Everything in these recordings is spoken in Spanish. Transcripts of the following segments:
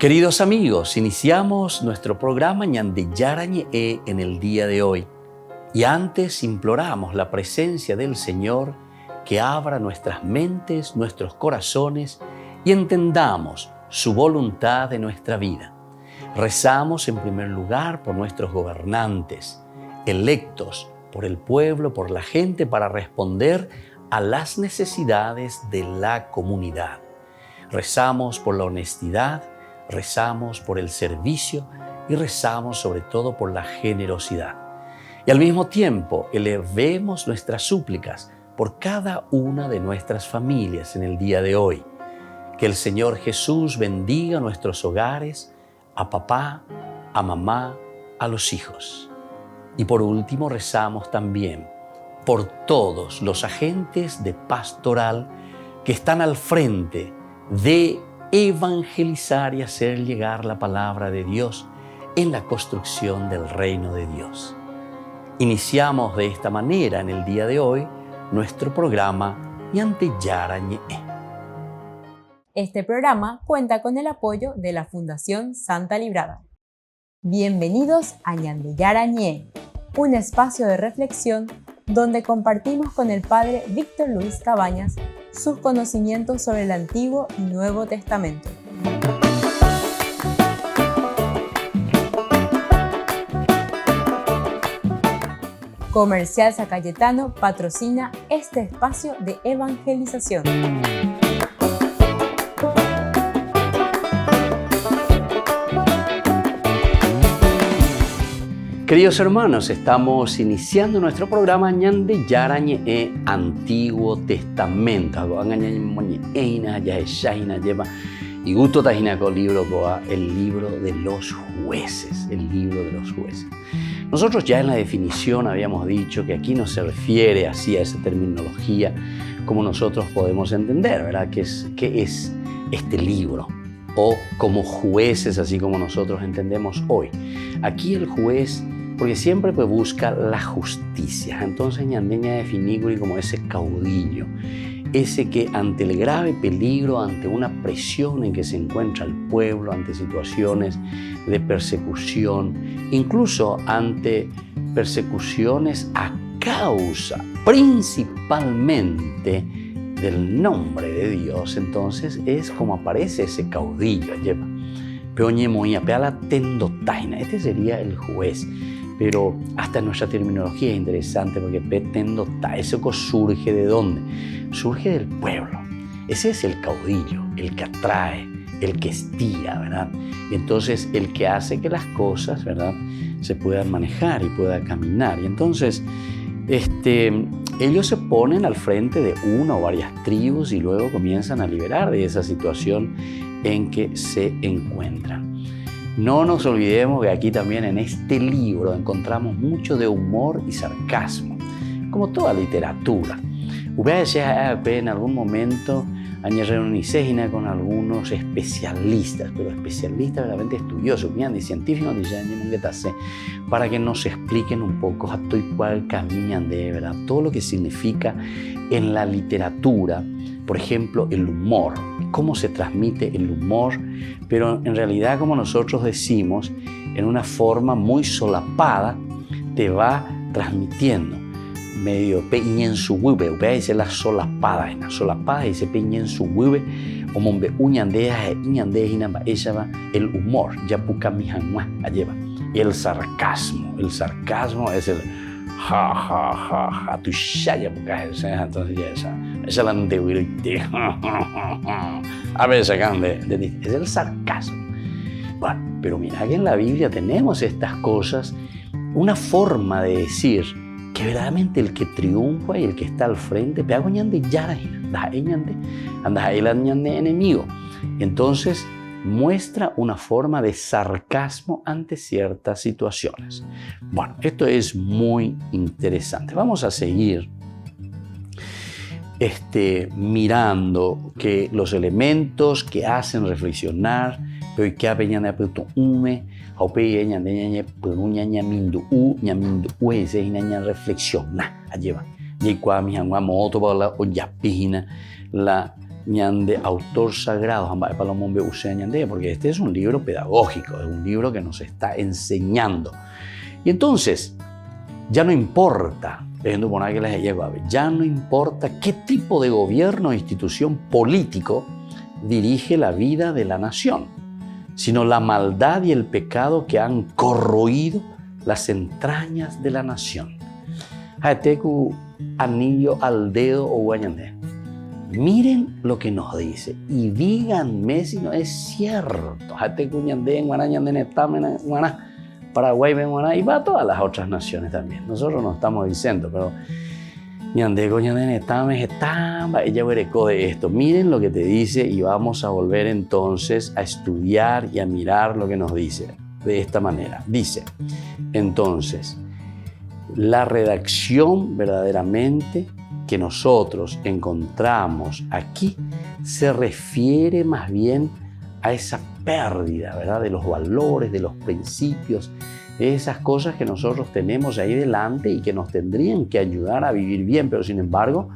Queridos amigos, iniciamos nuestro programa Ñande Yarañe en el día de hoy. Y antes imploramos la presencia del Señor que abra nuestras mentes, nuestros corazones y entendamos su voluntad de nuestra vida. Rezamos en primer lugar por nuestros gobernantes, electos por el pueblo, por la gente, para responder a las necesidades de la comunidad. Rezamos por la honestidad, rezamos por el servicio y rezamos sobre todo por la generosidad. Y al mismo tiempo elevemos nuestras súplicas por cada una de nuestras familias en el día de hoy. Que el Señor Jesús bendiga nuestros hogares, a papá, a mamá, a los hijos. Y por último rezamos también por todos los agentes de pastoral que están al frente de evangelizar y hacer llegar la palabra de Dios en la construcción del reino de Dios. Iniciamos de esta manera en el día de hoy nuestro programa Ñande Yarañe. Este programa cuenta con el apoyo de la Fundación Santa Librada. Bienvenidos a Ñande Yarañe, un espacio de reflexión donde compartimos con el Padre Víctor Luis Cabañas sus conocimientos sobre el Antiguo y Nuevo Testamento. Comercial San Cayetano patrocina este espacio de evangelización. Queridos hermanos, estamos iniciando nuestro programa Ñande Yarañe Antiguo Testamento. Y gusto tajinaco libro el libro de los jueces, el libro de los jueces. Nosotros ya en la definición habíamos dicho que aquí no se refiere así a esa terminología como nosotros podemos entender, ¿verdad? ¿Qué es este libro? O como jueces, así como nosotros entendemos hoy. Aquí el juez, porque siempre pues busca la justicia. Entonces ñandeña definir como ese caudillo, ese que ante el grave peligro, ante una presión en que se encuentra el pueblo, ante situaciones de persecución, incluso ante persecuciones a causa principalmente del nombre de Dios, entonces es como aparece ese caudillo. Este sería el juez. Pero hasta nuestra terminología es interesante porque petendota, eso surge ¿de dónde? Surge del pueblo. Ese es el caudillo, el que atrae, el que estira, ¿verdad? Y entonces el que hace que las cosas, ¿verdad?, se puedan manejar y puedan caminar. Y entonces ellos se ponen al frente de una o varias tribus y luego comienzan a liberar de esa situación en que se encuentran. No nos olvidemos que aquí también en este libro encontramos mucho de humor y sarcasmo, como toda literatura. En algún momento reunirse con algunos especialistas, pero especialistas realmente estudiosos, y científicos, para que nos expliquen un poco a todo y cuál caminan de verdad, todo lo que significa en la literatura, por ejemplo, el humor, cómo se transmite el humor, pero en realidad, como nosotros decimos, en una forma muy solapada, te va transmitiendo. Medio peñen su hueve, dice la solapada, dice peñen su hueve, o mombe uñandeja ella va el humor, ya puca mi janua, lleva. El sarcasmo es el ja, tu shaya puca, entonces ya esa la antehuirite, a ver, sacan es el sarcasmo. Bueno, pero mira que en la Biblia tenemos estas cosas, una forma de decir que verdaderamente el que triunfa y el que está al frente, pega ñande yara, anda ahí la ñande enemigo. Entonces muestra una forma de sarcasmo ante ciertas situaciones. Bueno, esto es muy interesante. Vamos a seguir mirando que los elementos que hacen reflexionar, pero que apeñan a puto ume, au peña de ñamindu ese ñaña reflexiona, lleva. Y cuando mi moto para la olla pijina la ñande autor sagrado, Hamba Palomombe Usea ñande, porque este es un libro pedagógico, es un libro que nos está enseñando. Y entonces, ya no importa, ya no importa qué tipo de gobierno o institución político dirige la vida de la nación, sino la maldad y el pecado que han corroído las entrañas de la nación. Hateku anillo al dedo o guañandé. Miren lo que nos dice y díganme si no es cierto. Hateku ñandé, guaná, ñandé, netamena, guaná. Paraguay, Venezuela y va a todas las otras naciones también. Nosotros no estamos diciendo, pero ñandego, ñandene, tame, tamba, ella verecó de esto. Miren lo que te dice y vamos a volver entonces a estudiar y a mirar lo que nos dice de esta manera. Dice, entonces, la redacción verdaderamente que nosotros encontramos aquí se refiere más bien a esa pérdida, ¿verdad?, de los valores, de los principios, de esas cosas que nosotros tenemos ahí delante y que nos tendrían que ayudar a vivir bien, pero sin embargo,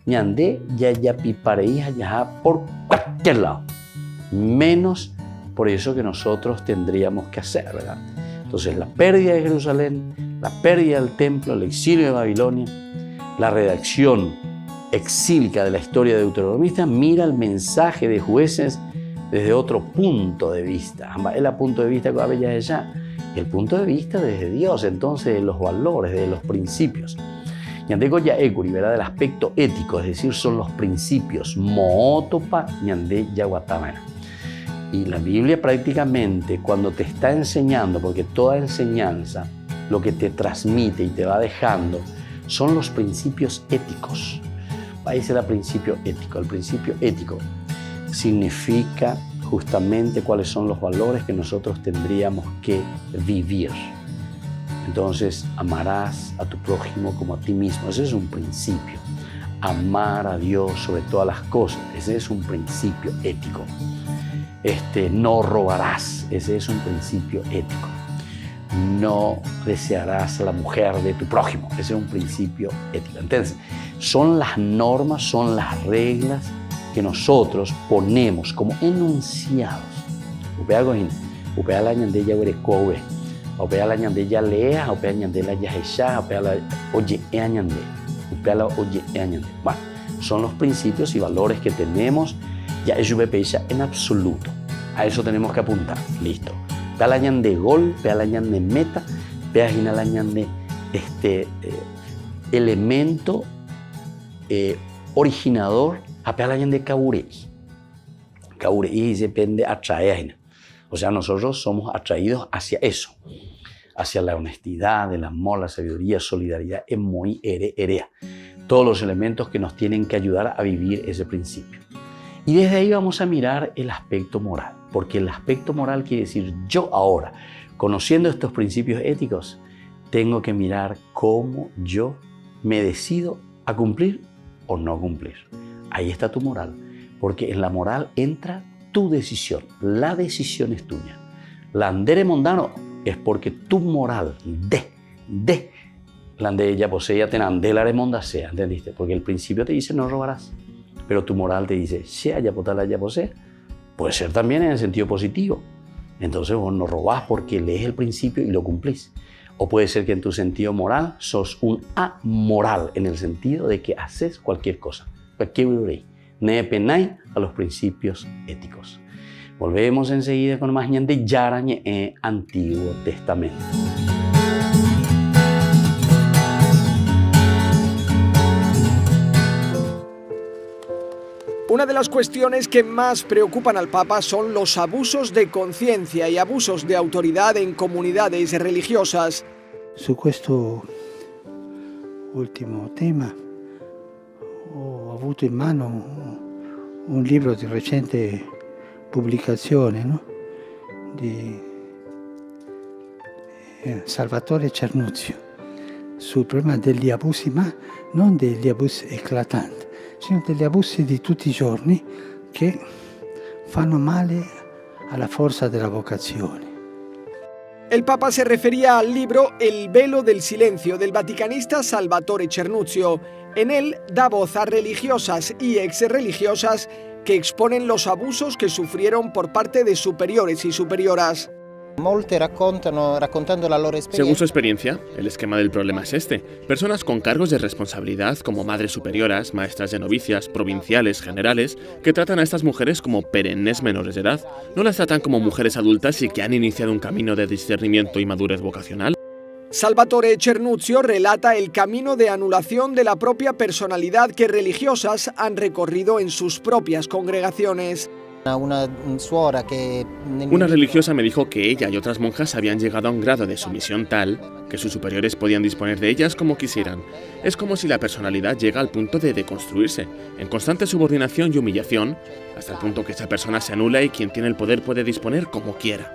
ñandé ya pipareí ya por cualquier lado, menos por eso que nosotros tendríamos que hacer, ¿verdad? Entonces, la pérdida de Jerusalén, la pérdida del templo, el exilio de Babilonia, la redacción exílica de la historia deuteronomista mira el mensaje de Jueces desde otro punto de vista. El punto de vista que va a ver ya, el punto de vista desde Dios, entonces de los valores, de los principios. Ñandego ya ekuri, ¿verdad?, del aspecto ético, es decir, son los principios. Mootopa ñande ya guatamana. Y la Biblia prácticamente cuando te está enseñando, porque toda enseñanza lo que te transmite y te va dejando son los principios éticos. Ahí dice el principio ético. El principio ético significa justamente cuáles son los valores que nosotros tendríamos que vivir. Entonces, amarás a tu prójimo como a ti mismo. Ese es un principio. Amar a Dios sobre todas las cosas. Ese es un principio ético. No robarás. Ese es un principio ético. No desearás a la mujer de tu prójimo. Ese es un principio ético. Entonces, son las normas, son las reglas que nosotros ponemos como enunciados. Upea gohin, upea la ñandella huerecowe, upea la ñandella lea, upea ñandella yajesha, upea la oye eañande, upea la oye eañande. Bueno, son los principios y valores que tenemos ya es peisha en absoluto. A eso tenemos que apuntar. Listo. Upea la ñande gol, upea la ñande meta, upea gina la ñande elemento originador. Apelan de Kaurei. Kaurei depende atraer. O sea, nosotros somos atraídos hacia eso, hacia la honestidad, el amor, la sabiduría, solidaridad, muy erea. Todos los elementos que nos tienen que ayudar a vivir ese principio. Y desde ahí vamos a mirar el aspecto moral, porque el aspecto moral quiere decir yo ahora, conociendo estos principios éticos, tengo que mirar cómo yo me decido a cumplir o no cumplir. Ahí está tu moral, porque en la moral entra tu decisión. La decisión es tuya. La andere mondano es porque tu moral la ande ya posee, ya tenande la remonda sea, ¿entendiste? Porque el principio te dice no robarás, pero tu moral te dice sea ya potala ya posee. Puede ser también en el sentido positivo. Entonces vos no robás porque lees el principio y lo cumplís. O puede ser que en tu sentido moral sos un amoral, en el sentido de que haces cualquier cosa. Nepenay a los principios éticos. Volvemos enseguida con más ñande yarañe en Antiguo Testamento. Una de las cuestiones que más preocupan al Papa son los abusos de conciencia y abusos de autoridad en comunidades religiosas. Su questo ultimo tema ho avuto in mano un libro di recente pubblicazione, no? Di Salvatore Cernuzio sul problema degli abusi, ma non degli abusi eclatanti, sino degli abusi di tutti i giorni che fanno male alla forza della vocazione. El Papa se refería al libro El velo del silencio del vaticanista Salvatore Cernuzio. En él da voz a religiosas y exreligiosas que exponen los abusos que sufrieron por parte de superiores y superioras. Según su experiencia, el esquema del problema es este. Personas con cargos de responsabilidad como madres superioras, maestras de novicias, provinciales, generales, que tratan a estas mujeres como perennes menores de edad. No las tratan como mujeres adultas y que han iniciado un camino de discernimiento y madurez vocacional. Salvatore Cernuzio relata el camino de anulación de la propia personalidad que religiosas han recorrido en sus propias congregaciones. Una religiosa me dijo que ella y otras monjas habían llegado a un grado de sumisión tal que sus superiores podían disponer de ellas como quisieran. Es como si la personalidad llega al punto de deconstruirse, en constante subordinación y humillación, hasta el punto que esa persona se anula y quien tiene el poder puede disponer como quiera.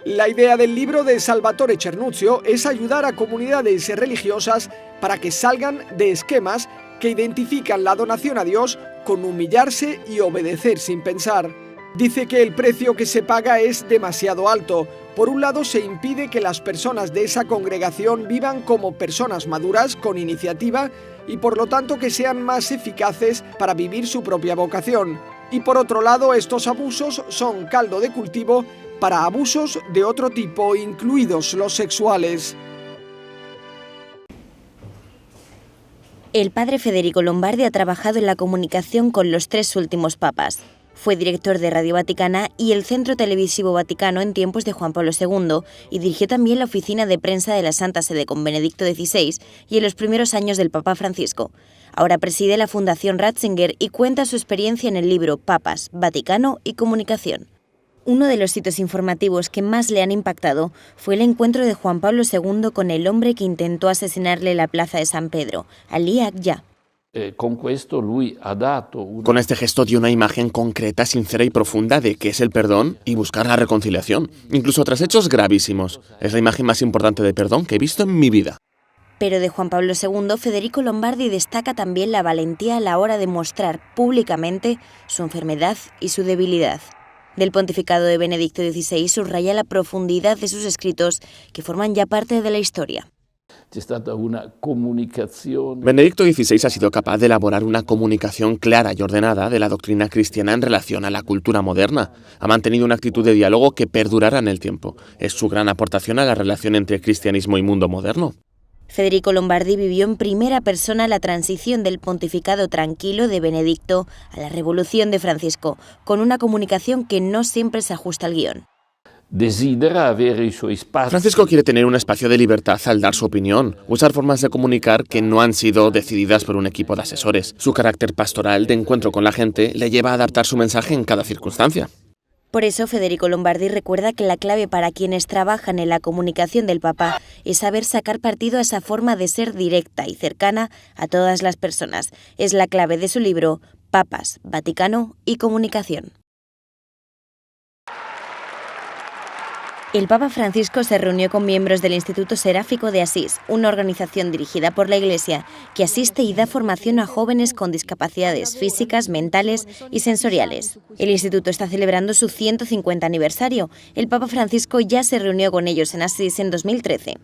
La idea del libro de Salvatore Cernuzio es ayudar a comunidades religiosas para que salgan de esquemas que identifican la donación a Dios con humillarse y obedecer sin pensar. Dice que el precio que se paga es demasiado alto. Por un lado, se impide que las personas de esa congregación vivan como personas maduras, con iniciativa, y por lo tanto que sean más eficaces para vivir su propia vocación. Y por otro lado, estos abusos son caldo de cultivo para abusos de otro tipo, incluidos los sexuales. El padre Federico Lombardi ha trabajado en la comunicación con los 3 últimos papas. Fue director de Radio Vaticana y el Centro Televisivo Vaticano en tiempos de Juan Pablo II y dirigió también la oficina de prensa de la Santa Sede con Benedicto XVI y en los primeros años del Papa Francisco. Ahora preside la Fundación Ratzinger y cuenta su experiencia en el libro Papas, Vaticano y Comunicación. Uno de los hitos informativos que más le han impactado fue el encuentro de Juan Pablo II con el hombre que intentó asesinarle en la plaza de San Pedro, Ali Agca. Con este gesto dio una imagen concreta, sincera y profunda de qué es el perdón y buscar la reconciliación, incluso tras hechos gravísimos. Es la imagen más importante de perdón que he visto en mi vida. Pero de Juan Pablo II, Federico Lombardi destaca también la valentía a la hora de mostrar públicamente su enfermedad y su debilidad. Del pontificado de Benedicto XVI subraya la profundidad de sus escritos que forman ya parte de la historia. Benedicto XVI ha sido capaz de elaborar una comunicación clara y ordenada de la doctrina cristiana en relación a la cultura moderna. Ha mantenido una actitud de diálogo que perdurará en el tiempo. Es su gran aportación a la relación entre cristianismo y mundo moderno. Federico Lombardi vivió en primera persona la transición del pontificado tranquilo de Benedicto a la revolución de Francisco, con una comunicación que no siempre se ajusta al guión. Francisco quiere tener un espacio de libertad al dar su opinión, usar formas de comunicar que no han sido decididas por un equipo de asesores. Su carácter pastoral de encuentro con la gente le lleva a adaptar su mensaje en cada circunstancia. Por eso, Federico Lombardi recuerda que la clave para quienes trabajan en la comunicación del Papa es saber sacar partido a esa forma de ser directa y cercana a todas las personas. Es la clave de su libro Papas, Vaticano y Comunicación. El Papa Francisco se reunió con miembros del Instituto Seráfico de Asís, una organización dirigida por la Iglesia que asiste y da formación a jóvenes con discapacidades físicas, mentales y sensoriales. El instituto está celebrando su 150 aniversario. El Papa Francisco ya se reunió con ellos en Asís en 2013.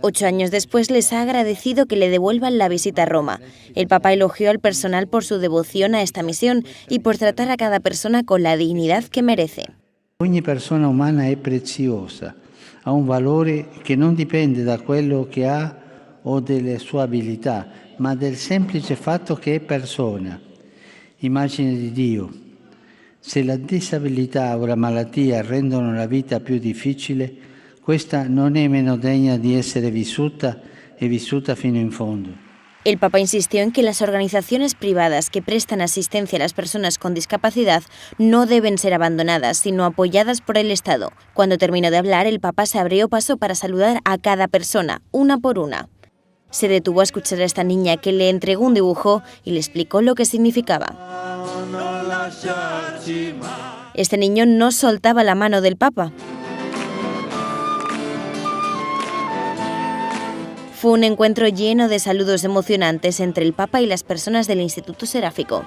8 años después les ha agradecido que le devuelvan la visita a Roma. El Papa elogió al personal por su devoción a esta misión y por tratar a cada persona con la dignidad que merece. Ogni persona umana è preziosa, ha un valore che non dipende da quello che ha o delle sue abilità, ma del semplice fatto che è persona, immagine di Dio. Se la disabilità o la malattia rendono la vita più difficile, questa non è meno degna di essere vissuta e vissuta fino in fondo. El Papa insistió en que las organizaciones privadas que prestan asistencia a las personas con discapacidad no deben ser abandonadas, sino apoyadas por el Estado. Cuando terminó de hablar, el Papa se abrió paso para saludar a cada persona, una por una. Se detuvo a escuchar a esta niña que le entregó un dibujo y le explicó lo que significaba. Este niño no soltaba la mano del Papa. Fue un encuentro lleno de saludos emocionantes entre el Papa y las personas del Instituto Seráfico.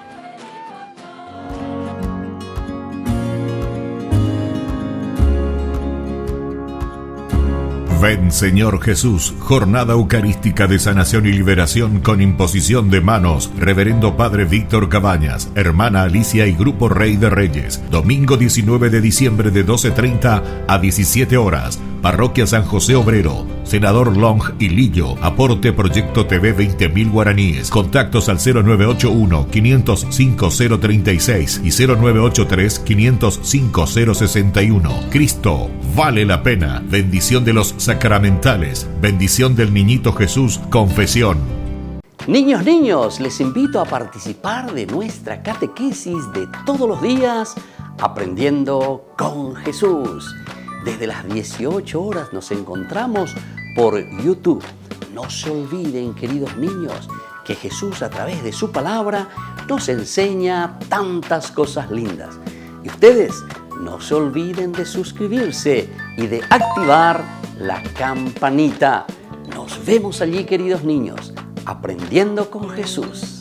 Ven Señor Jesús, jornada eucarística de sanación y liberación con imposición de manos. Reverendo Padre Víctor Cabañas, Hermana Alicia y Grupo Rey de Reyes. Domingo 19 de diciembre de 12:30 a 17 horas. Parroquia San José Obrero. Senador Long y Lillo. Aporte Proyecto TV 20.000 guaraníes. Contactos al 0981-505-036 y 0983-505-061. Cristo vale la pena. Bendición de los sacramentales. Bendición del Niñito Jesús. Confesión. Niños, les invito a participar de nuestra catequesis de todos los días, Aprendiendo con Jesús. Desde las 18 horas nos encontramos por YouTube. No se olviden, queridos niños, que Jesús a través de su palabra nos enseña tantas cosas lindas. Y ustedes no se olviden de suscribirse y de activar la campanita. Nos vemos allí, queridos niños, Aprendiendo con Jesús.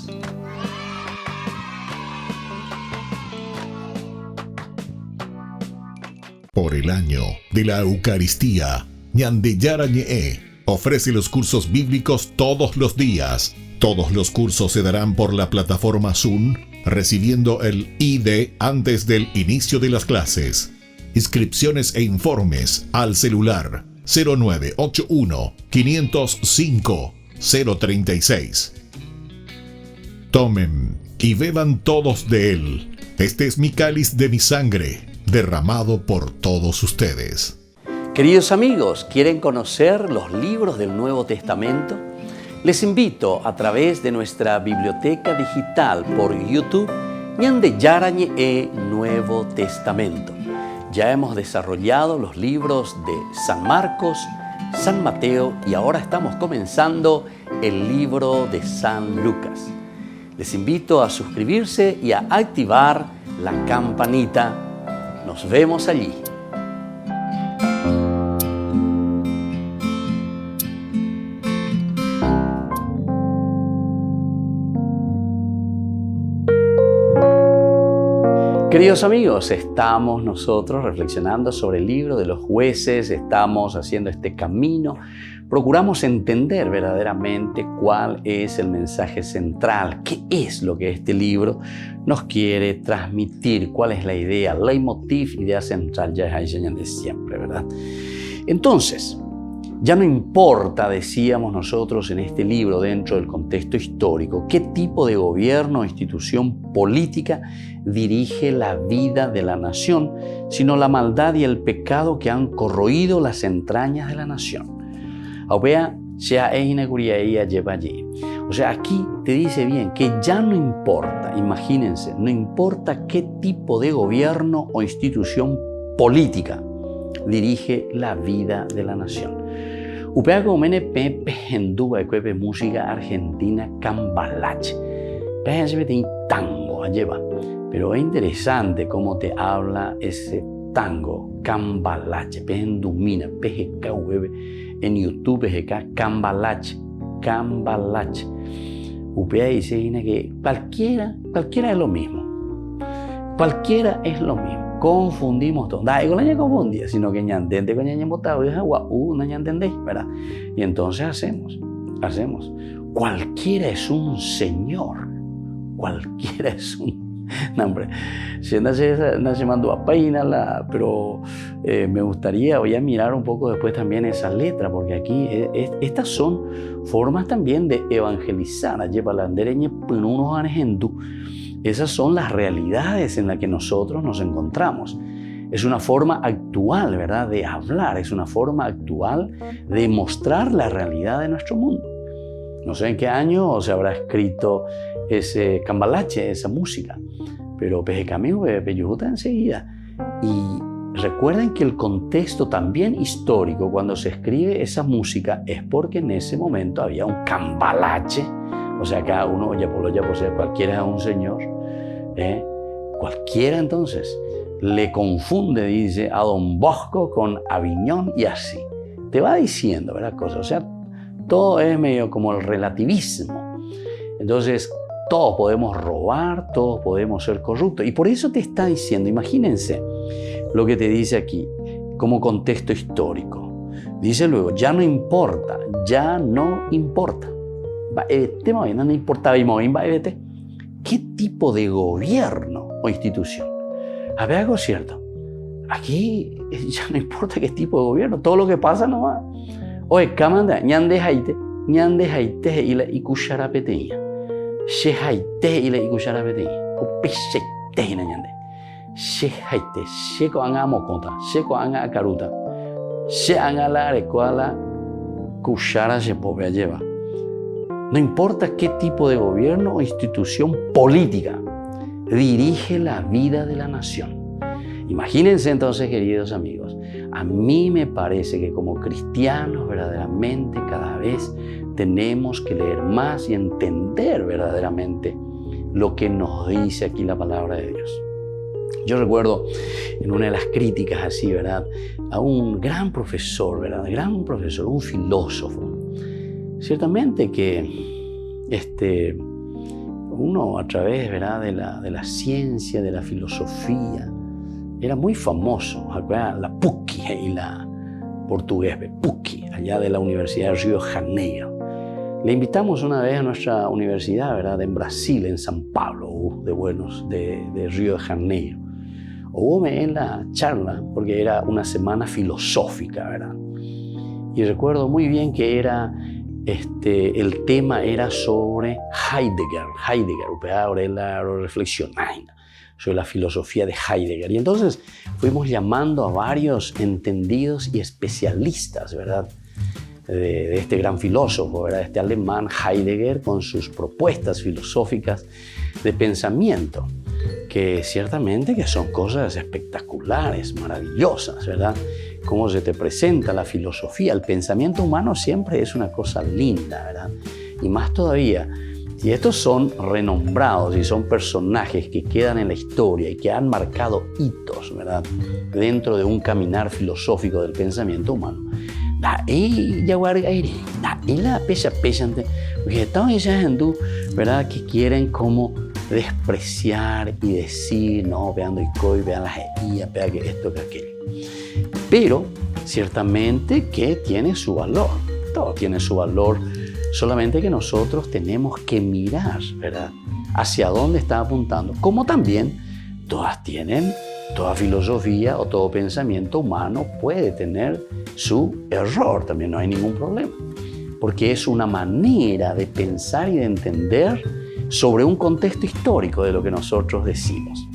Por el año de la Eucaristía, Ñandeyara Ñe'e ofrece los cursos bíblicos todos los días. Todos los cursos se darán por la plataforma Zoom, recibiendo el ID antes del inicio de las clases. Inscripciones e informes al celular 0981-505-036. Tomen y beban todos de él. Este es mi cáliz de mi sangre, derramado por todos ustedes. Queridos amigos, ¿quieren conocer los libros del Nuevo Testamento? Les invito a través de nuestra biblioteca digital por YouTube, Ñandeyara Ñe'e Nuevo Testamento. Ya hemos desarrollado los libros de San Marcos, San Mateo y ahora estamos comenzando el libro de San Lucas. Les invito a suscribirse y a activar la campanita. Nos vemos allí. Queridos amigos, estamos nosotros reflexionando sobre el libro de los jueces, estamos haciendo este camino, procuramos entender verdaderamente cuál es el mensaje central, qué es lo que este libro nos quiere transmitir, cuál es la idea, leitmotiv, idea central, ya es de siempre, ¿verdad? Entonces, ya no importa, decíamos nosotros en este libro, dentro del contexto histórico, qué tipo de gobierno o institución política dirige la vida de la nación, sino la maldad y el pecado que han corroído las entrañas de la nación. O sea, aquí te dice bien que ya no importa, imagínense, no importa qué tipo de gobierno o institución política dirige la vida de la nación. Upea comene pepe henduga y música argentina cambalache. Péjense en tango, lleva. Pero es interesante cómo te habla ese tango, cambalache, pehendumina, PGK, en YouTube, PGK, cambalache. Upea dice que cualquiera es lo mismo. Cualquiera es lo mismo. Confundimos todo. Da, igual no confundía, sino que ñandente con ñaña botado y no ñandendéis, ¿verdad? Y entonces hacemos. Cualquiera es un señor. Cualquiera es un... No, hombre, se mandó a página, pero me gustaría voy a mirar un poco después también esa letra, porque aquí estas son formas también de evangelizar. Esas son las realidades en las que nosotros nos encontramos. Es una forma actual, ¿verdad?, de hablar, es una forma actual de mostrar la realidad de nuestro mundo. No sé en qué año se habrá escrito ese cambalache, esa música, pero Pejecamigo Peyujuta enseguida. Y recuerden que el contexto también histórico, cuando se escribe esa música, es porque en ese momento había un cambalache. O sea, cada uno, cualquiera es un señor. Cualquiera entonces le confunde, dice, a Don Bosco con Aviñón y así. Te va diciendo, ¿verdad? Cosas. O sea, todo es medio como el relativismo. Entonces, todos podemos robar, todos podemos ser corruptos. Y por eso te está diciendo, imagínense lo que te dice aquí como contexto histórico. dice luego, ya no importa. No importa qué tipo de gobierno o institución. A ver, algo cierto. Aquí ya no importa qué tipo de gobierno, todo lo que pasa nomás. Oye, camanda, ñande haite ila ikushara peteña. She haite ila ikushara peteña. O peche teina ñande. She haite, she ko anga mokonta, she ko anga akaruta. She anga la arecuala, kushara se povea lleva. No importa qué tipo de gobierno o institución política dirige la vida de la nación. Imagínense entonces, queridos amigos, a mí me parece que como cristianos verdaderamente cada vez tenemos que leer más y entender verdaderamente lo que nos dice aquí la palabra de Dios. Yo recuerdo en una de las críticas así, ¿verdad?, a un gran profesor, ¿verdad?, un filósofo. Ciertamente que uno a través, ¿verdad?, de la ciencia, de la filosofía, era muy famoso, la PUC y la portugués, PUC, allá de la Universidad de Río de Janeiro. Le invitamos una vez a nuestra universidad, ¿verdad?, en Brasil, en San Pablo, de Río de Janeiro. Hubo en la charla, porque era una semana filosófica, ¿verdad? Y recuerdo muy bien que el tema era sobre Heidegger, ahora la reflexionando sobre la filosofía de Heidegger. Y entonces fuimos llamando a varios entendidos y especialistas, ¿verdad?, de este gran filósofo, ¿verdad?, este alemán Heidegger, con sus propuestas filosóficas de pensamiento, que ciertamente que son cosas espectaculares, maravillosas, ¿verdad? Cómo se te presenta la filosofía. El pensamiento humano siempre es una cosa linda, ¿verdad? Y más todavía, si estos son renombrados y son personajes que quedan en la historia y que han marcado hitos, ¿verdad?, dentro de un caminar filosófico del pensamiento humano. Porque están esas hindú, ¿verdad?, que quieren como despreciar y decir, no, vean vean las EIA, vean que esto, que aquello. Pero ciertamente que tiene su valor, todo tiene su valor, solamente que nosotros tenemos que mirar, ¿verdad?, hacia dónde está apuntando, como también toda filosofía o todo pensamiento humano puede tener su error, también no hay ningún problema, porque es una manera de pensar y de entender sobre un contexto histórico de lo que nosotros decimos.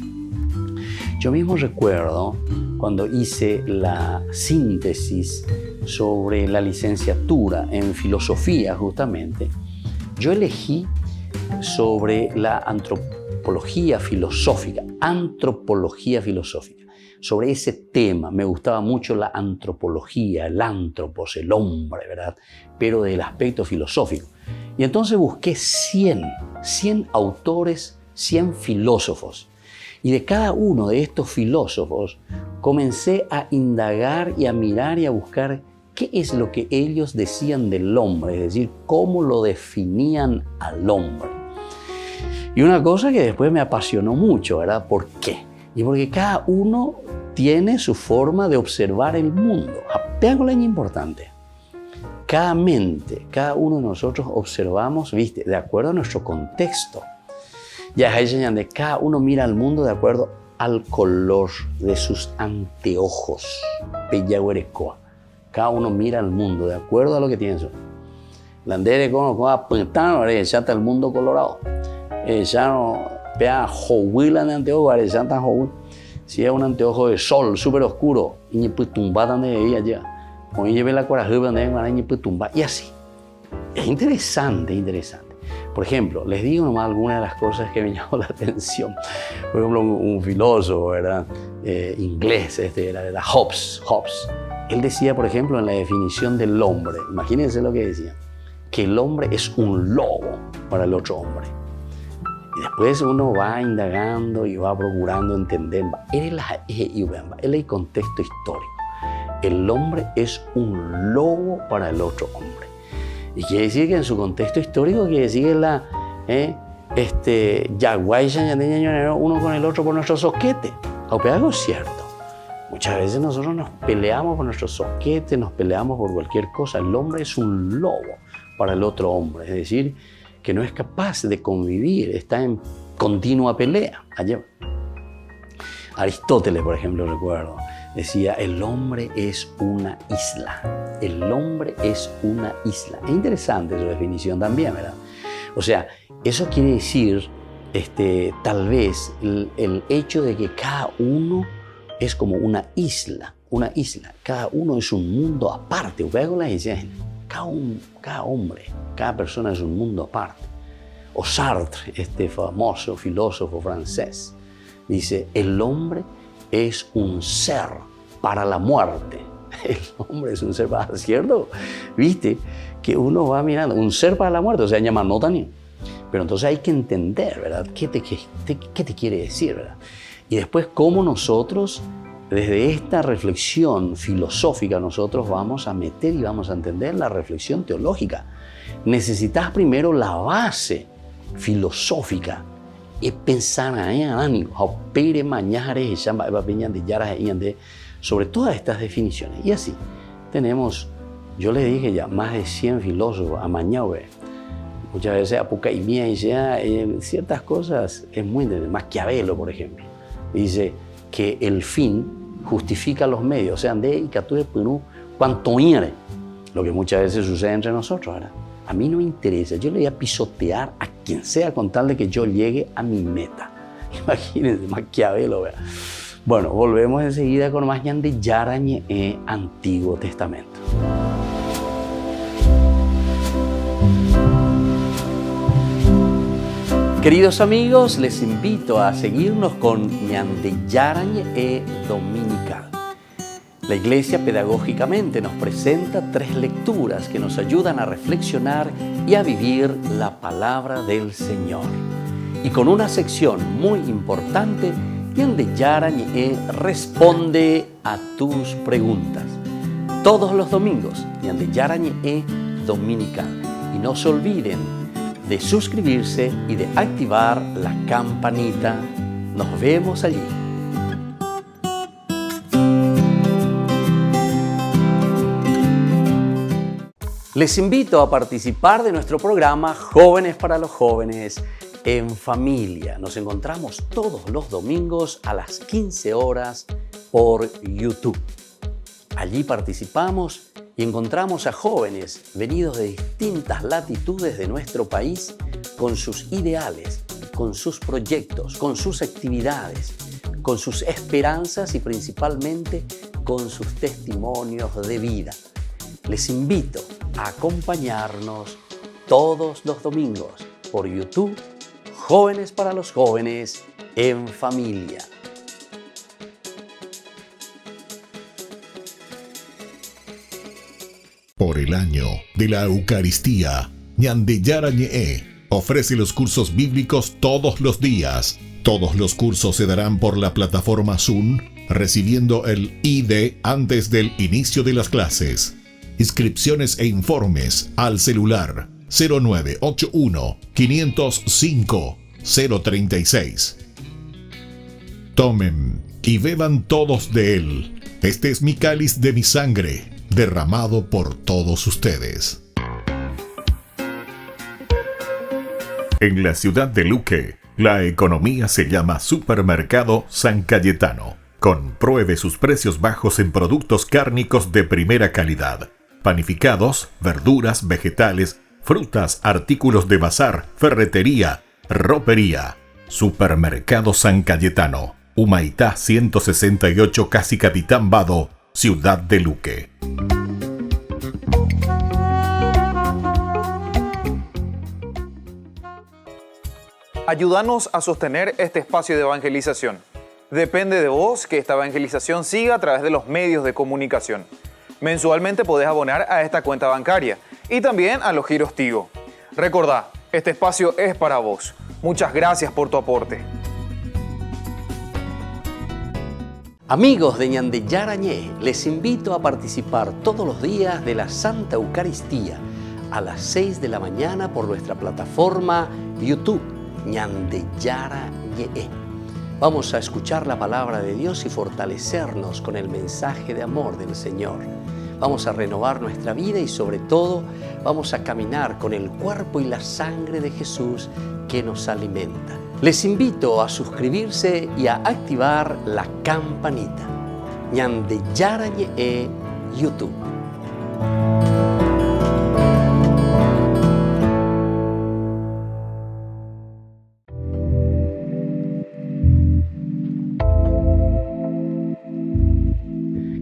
Yo mismo recuerdo cuando hice la síntesis sobre la licenciatura en filosofía, justamente, yo elegí sobre la antropología filosófica, sobre ese tema. Me gustaba mucho la antropología, el antropos, el hombre, ¿verdad?, pero del aspecto filosófico. Y entonces busqué 100 autores, 100 filósofos. Y de cada uno de estos filósofos comencé a indagar y a mirar y a buscar qué es lo que ellos decían del hombre, es decir, cómo lo definían al hombre. Y una cosa que después me apasionó mucho, ¿verdad? ¿Por qué? Y porque cada uno tiene su forma de observar el mundo. Vean algo importante. Cada uno de nosotros observamos, ¿viste?, de acuerdo a nuestro contexto. Ya hay señal de cada uno mira al mundo de acuerdo al color de sus anteojos. Cada uno mira al mundo de acuerdo a lo que tiene. Landere con apuntando, ya está el mundo colorado. Ya no vea johuila de anteojo, ya está johuila. Si es un anteojo de sol súper oscuro, y pues tumbada de ella ya. O lleve la corajuba de pues tumba y así. Es interesante. Por ejemplo, les digo nomás algunas de las cosas que me llamó la atención. Por ejemplo, un filósofo, ¿verdad?, inglés, era Hobbes. Él decía, por ejemplo, en la definición del hombre, imagínense lo que decía, que el hombre es un lobo para el otro hombre. Y después uno va indagando y va procurando entender, él es el contexto histórico. El hombre es un lobo para el otro hombre. Y quiere decir que en su contexto histórico, quiere decir que uno con el otro por nuestro soquete. Aunque algo es cierto. Muchas veces nosotros nos peleamos por nuestros soquetes, nos peleamos por cualquier cosa. El hombre es un lobo para el otro hombre, es decir, que no es capaz de convivir, está en continua pelea. Allá. Aristóteles, por ejemplo, recuerdo, decía, el hombre es una isla. El hombre es una isla. Es interesante su definición también, ¿verdad? O sea, eso quiere decir, tal vez, el hecho de que cada uno es como una isla. Cada uno es un mundo aparte. Cada hombre, cada persona es un mundo aparte. O Sartre, este famoso filósofo francés, dice, el hombre es un ser para la muerte. El hombre es un ser para, ¿cierto? ¿Viste? Que uno va mirando, un ser para la muerte, o sea, llama no también. Pero entonces hay que entender, ¿verdad? ¿Qué te quiere decir, verdad? Y después cómo nosotros, desde esta reflexión filosófica, nosotros vamos a meter y vamos a entender la reflexión teológica. Necesitas primero la base filosófica y pensar sobre todas estas definiciones. Y así tenemos, yo le dije ya, más de 100 filósofos a Mañaube. Muchas veces Apucaimía dice, ciertas cosas es muy interesante. Maquiavelo, por ejemplo, dice que el fin justifica los medios. O sea, lo que muchas veces sucede entre nosotros, ¿verdad? A mí no me interesa, yo le voy a pisotear a quien sea con tal de que yo llegue a mi meta. Imagínense, Maquiavelo, ¿verdad? Bueno, volvemos enseguida con más de Yarañe Antiguo Testamento. Queridos amigos, les invito a seguirnos con Ñande Yarañe Dominical. La Iglesia pedagógicamente nos presenta 3 lecturas que nos ayudan a reflexionar y a vivir la palabra del Señor. Y con una sección muy importante, Ñande Yarañe responde a tus preguntas. Todos los domingos, Ñande Yarañe Dominical. Y no se olviden de suscribirse y de activar la campanita. Nos vemos allí. Les invito a participar de nuestro programa Jóvenes para los Jóvenes en Familia. Nos encontramos todos los domingos a las 15 horas por YouTube. Allí participamos y encontramos a jóvenes venidos de distintas latitudes de nuestro país con sus ideales, con sus proyectos, con sus actividades, con sus esperanzas y principalmente con sus testimonios de vida. Les invito a acompañarnos todos los domingos por YouTube, Jóvenes para los Jóvenes en Familia. Por el año de la Eucaristía, Ñande Yarañe ofrece los cursos bíblicos todos los días. Todos los cursos se darán por la plataforma Zoom, recibiendo el ID antes del inicio de las clases. Inscripciones e informes al celular 0981 505 036. Tomen y beban todos de él. Este es mi cáliz de mi sangre, derramado por todos ustedes. En la ciudad de Luque, la economía se llama Supermercado San Cayetano. Compruebe sus precios bajos en productos cárnicos de primera calidad. Panificados, verduras, vegetales, frutas, artículos de bazar, ferretería, ropería. Supermercado San Cayetano, Humaitá 168, Casi Capitán Vado, Ciudad de Luque. Ayúdanos a sostener este espacio de evangelización. Depende de vos que esta evangelización siga a través de los medios de comunicación. Mensualmente podés abonar a esta cuenta bancaria y también a los giros Tigo. Recordá, este espacio es para vos. Muchas gracias por tu aporte. Amigos de Ñande Yarañe, les invito a participar todos los días de la Santa Eucaristía a las 6 de la mañana por nuestra plataforma YouTube, Ñande Yarañe. Vamos a escuchar la palabra de Dios y fortalecernos con el mensaje de amor del Señor. Vamos a renovar nuestra vida y sobre todo vamos a caminar con el cuerpo y la sangre de Jesús que nos alimenta. Les invito a suscribirse y a activar la campanita. Ñande Yarañe YouTube.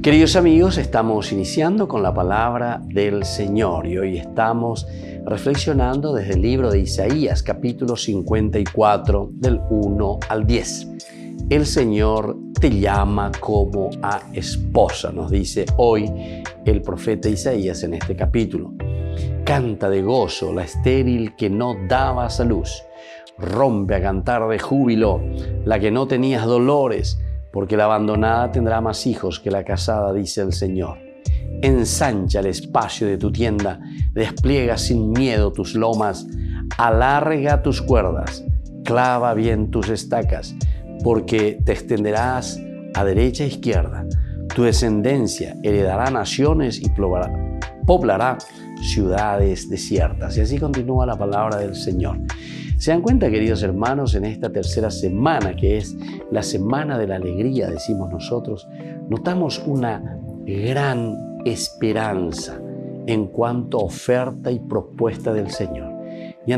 Queridos amigos, estamos iniciando con la palabra del Señor y hoy estamos reflexionando desde el libro de Isaías, capítulo 54, del 1 al 10. El Señor te llama como a esposa, nos dice hoy el profeta Isaías en este capítulo. Canta de gozo la estéril que no dabas a luz. Rompe a cantar de júbilo la que no tenías dolores, porque la abandonada tendrá más hijos que la casada, dice el Señor. Ensancha el espacio de tu tienda, despliega sin miedo tus lomas, alarga tus cuerdas, clava bien tus estacas, porque te extenderás a derecha e izquierda. Tu descendencia heredará naciones y poblará ciudades desiertas. Y así continúa la palabra del Señor. ¿Se dan cuenta, queridos hermanos, en esta tercera semana, que es la semana de la alegría, decimos nosotros, notamos una gran esperanza en cuanto a oferta y propuesta del Señor? ¿Qué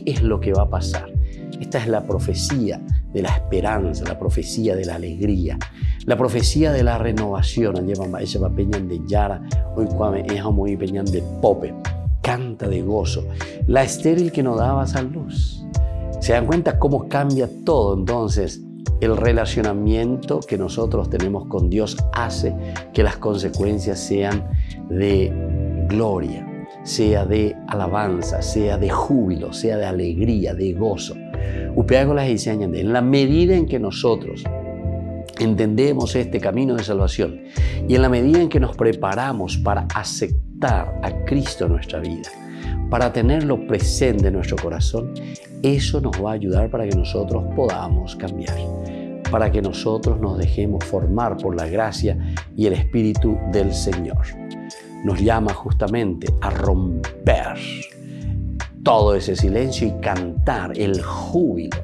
es lo que va a pasar? Esta es la profecía de la esperanza, la profecía de la alegría, la profecía de la renovación. Canta de gozo, la estéril que no dabas a luz. ¿Se dan cuenta cómo cambia todo? Entonces, el relacionamiento que nosotros tenemos con Dios hace que las consecuencias sean de gloria, sea de alabanza, sea de júbilo, sea de alegría, de gozo. En la medida en que nosotros entendemos este camino de salvación y en la medida en que nos preparamos para aceptar a Cristo en nuestra vida, para tenerlo presente en nuestro corazón, eso nos va a ayudar para que nosotros podamos cambiar, para que nosotros nos dejemos formar por la gracia y el Espíritu del Señor. Nos llama justamente a romper todo ese silencio y cantar el júbilo,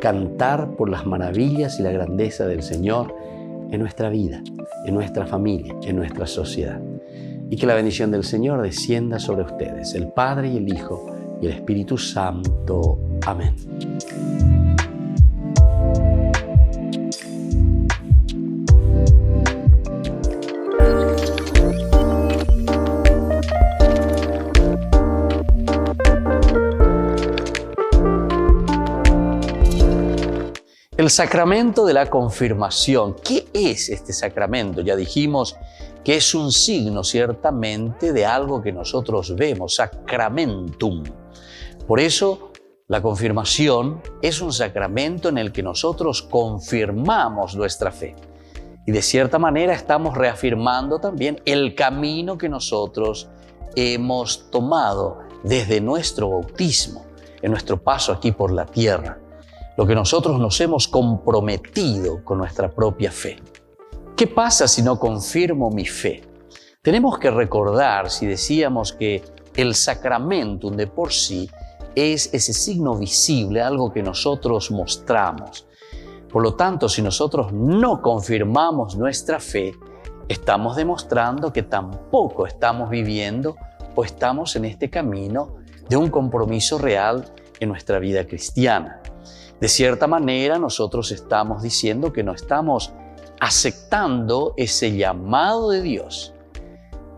cantar por las maravillas y la grandeza del Señor en nuestra vida, en nuestra familia, en nuestra sociedad. Y que la bendición del Señor descienda sobre ustedes, el Padre y el Hijo y el Espíritu Santo. Amén. El sacramento de la confirmación. ¿Qué es este sacramento? Ya dijimos que es un signo ciertamente de algo que nosotros vemos, sacramentum. Por eso la confirmación es un sacramento en el que nosotros confirmamos nuestra fe. Y de cierta manera estamos reafirmando también el camino que nosotros hemos tomado desde nuestro bautismo, en nuestro paso aquí por la tierra. Lo que nosotros nos hemos comprometido con nuestra propia fe. ¿Qué pasa si no confirmo mi fe? Tenemos que recordar, si decíamos que el sacramentum de por sí es ese signo visible, algo que nosotros mostramos. Por lo tanto, si nosotros no confirmamos nuestra fe, estamos demostrando que tampoco estamos viviendo o estamos en este camino de un compromiso real en nuestra vida cristiana. De cierta manera, nosotros estamos diciendo que no estamos aceptando ese llamado de Dios.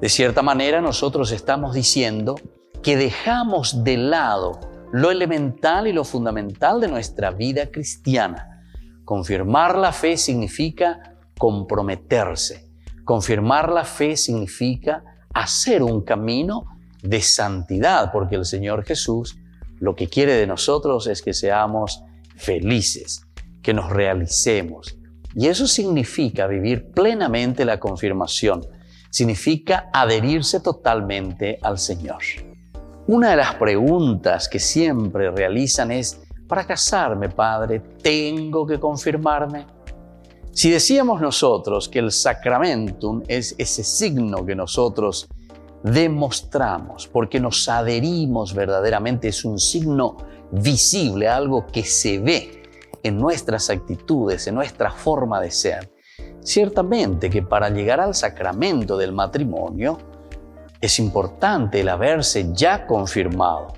De cierta manera, nosotros estamos diciendo que dejamos de lado lo elemental y lo fundamental de nuestra vida cristiana. Confirmar la fe significa comprometerse. Confirmar la fe significa hacer un camino de santidad, porque el Señor Jesús lo que quiere de nosotros es que seamos felices, que nos realicemos. Y eso significa vivir plenamente la confirmación, significa adherirse totalmente al Señor. Una de las preguntas que siempre realizan es: para casarme, Padre, ¿tengo que confirmarme? Si decíamos nosotros que el sacramentum es ese signo que nosotros demostramos, porque nos adherimos verdaderamente, es un signo visible, algo que se ve en nuestras actitudes, en nuestra forma de ser. Ciertamente que para llegar al sacramento del matrimonio es importante el haberse ya confirmado,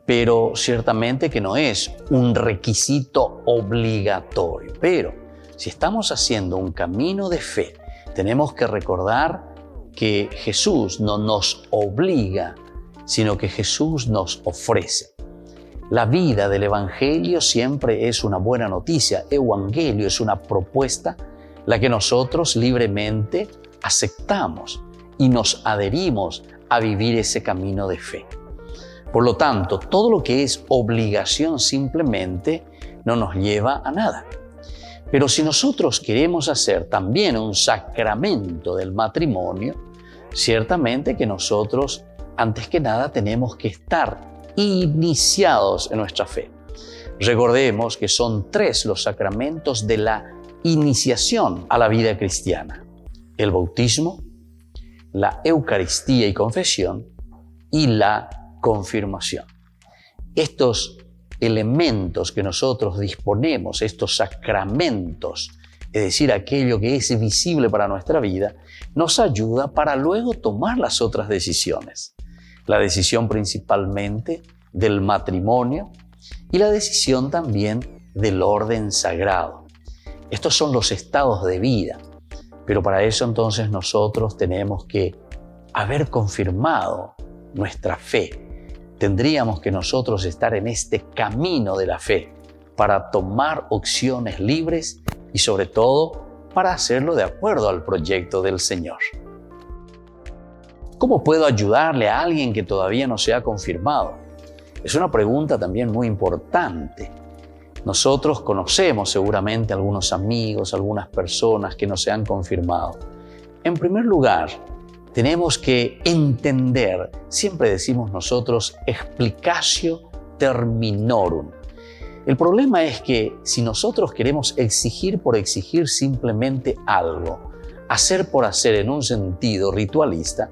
pero ciertamente que no es un requisito obligatorio. Pero si estamos haciendo un camino de fe, tenemos que recordar que Jesús no nos obliga, sino que Jesús nos ofrece. La vida del Evangelio siempre es una buena noticia. Evangelio es una propuesta, la que nosotros libremente aceptamos y nos adherimos a vivir ese camino de fe. Por lo tanto, todo lo que es obligación simplemente no nos lleva a nada. Pero si nosotros queremos hacer también un sacramento del matrimonio, ciertamente que nosotros, antes que nada, tenemos que estar iniciados en nuestra fe. Recordemos que son 3 los sacramentos de la iniciación a la vida cristiana: el bautismo, la Eucaristía y confesión y la confirmación. Estos elementos que nosotros disponemos, estos sacramentos, es decir, aquello que es visible para nuestra vida, nos ayuda para luego tomar las otras decisiones. La decisión principalmente del matrimonio y la decisión también del orden sagrado. Estos son los estados de vida, pero para eso entonces nosotros tenemos que haber confirmado nuestra fe. Tendríamos que nosotros estar en este camino de la fe para tomar opciones libres y sobre todo para hacerlo de acuerdo al proyecto del Señor. ¿Cómo puedo ayudarle a alguien que todavía no se ha confirmado? Es una pregunta también muy importante. Nosotros conocemos seguramente algunos amigos, algunas personas que no se han confirmado. En primer lugar, tenemos que entender, siempre decimos nosotros, explicatio terminorum. El problema es que si nosotros queremos exigir por exigir simplemente algo, hacer por hacer en un sentido ritualista,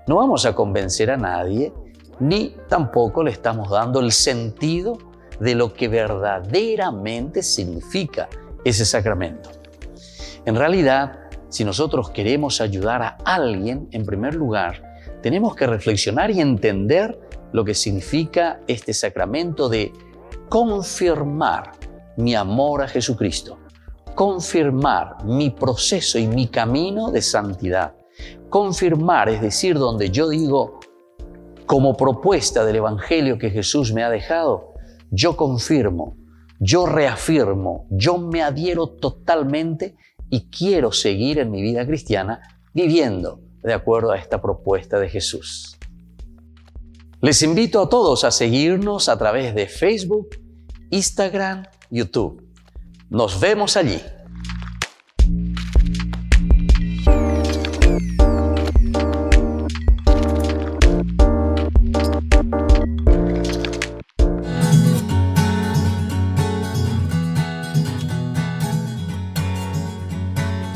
no vamos a convencer a nadie, ni tampoco le estamos dando el sentido de lo que verdaderamente significa ese sacramento. En realidad, si nosotros queremos ayudar a alguien, en primer lugar, tenemos que reflexionar y entender lo que significa este sacramento de confirmar mi amor a Jesucristo, confirmar mi proceso y mi camino de santidad. Confirmar, es decir, donde yo digo, como propuesta del Evangelio que Jesús me ha dejado, yo confirmo, yo reafirmo, yo me adhiero totalmente y quiero seguir en mi vida cristiana viviendo de acuerdo a esta propuesta de Jesús. Les invito a todos a seguirnos a través de Facebook, Instagram, YouTube. Nos vemos allí.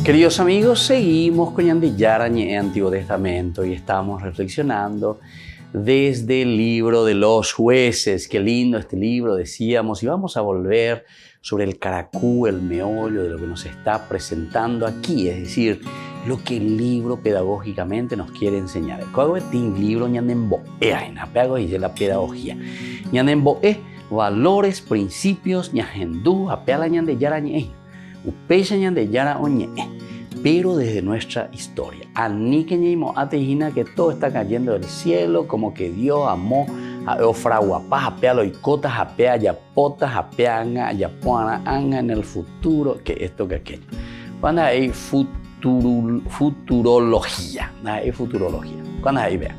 Queridos amigos, seguimos con Ñandillara Ñe Antiguo Testamento y estamos reflexionando desde el libro de los jueces. Qué lindo este libro, decíamos, y vamos a volver sobre el caracú, el meollo de lo que nos está presentando aquí, es decir, lo que el libro pedagógicamente nos quiere enseñar. El libro Ñandembo en la pedagogía. Ñandembo valores, principios, ñagendú, apela Ñandillara Ñe. Upecha Ñandillara Oñe, pero desde nuestra historia. Aniqueñimo atejina que todo está cayendo del cielo, como que Dios amó a Eofraguapá, apea loicotas, apea yapotas, apea anga, ayapuana, anga en el futuro, que esto que aquello. Cuando hay futurología, cuando ahí vea.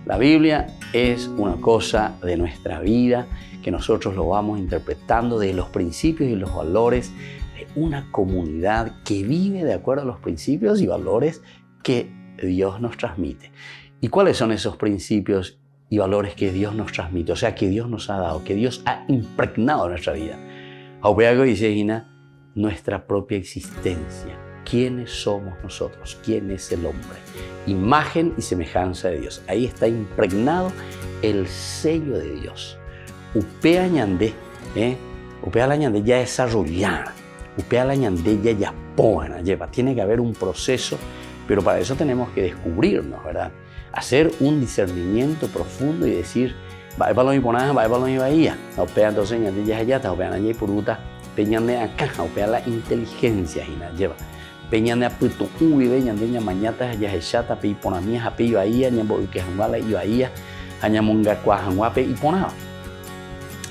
La Biblia es una cosa de nuestra vida que nosotros lo vamos interpretando de los principios y los valores una comunidad que vive de acuerdo a los principios y valores que Dios nos transmite. ¿Y cuáles son esos principios y valores que Dios nos transmite, o sea, que Dios nos ha dado, que Dios ha impregnado en nuestra vida. Aupea dice Gina, nuestra propia existencia. ¿Quiénes somos nosotros? ¿Quién es el hombre? Imagen y semejanza de Dios. Ahí está impregnado el sello de Dios. Upea ñandé, upea la ñandé ya desarrollada, upea la ñandé ya pona, lleva. Tiene que haber un proceso, pero para eso tenemos que descubrirnos, ¿verdad? Hacer un discernimiento profundo y decir, va para los iponadas, va para los ibahías. Upea entonces ñandé ya allá, upea ñandé puruta, peñande acá, upea la inteligencia, Gina, lleva. Peñande a puto uy, ñandé ñamañata, ya hechata, pe iponamías, a pe ibahía, ñambo que janguala ibahía, añamonga cuajanguape y ponaba.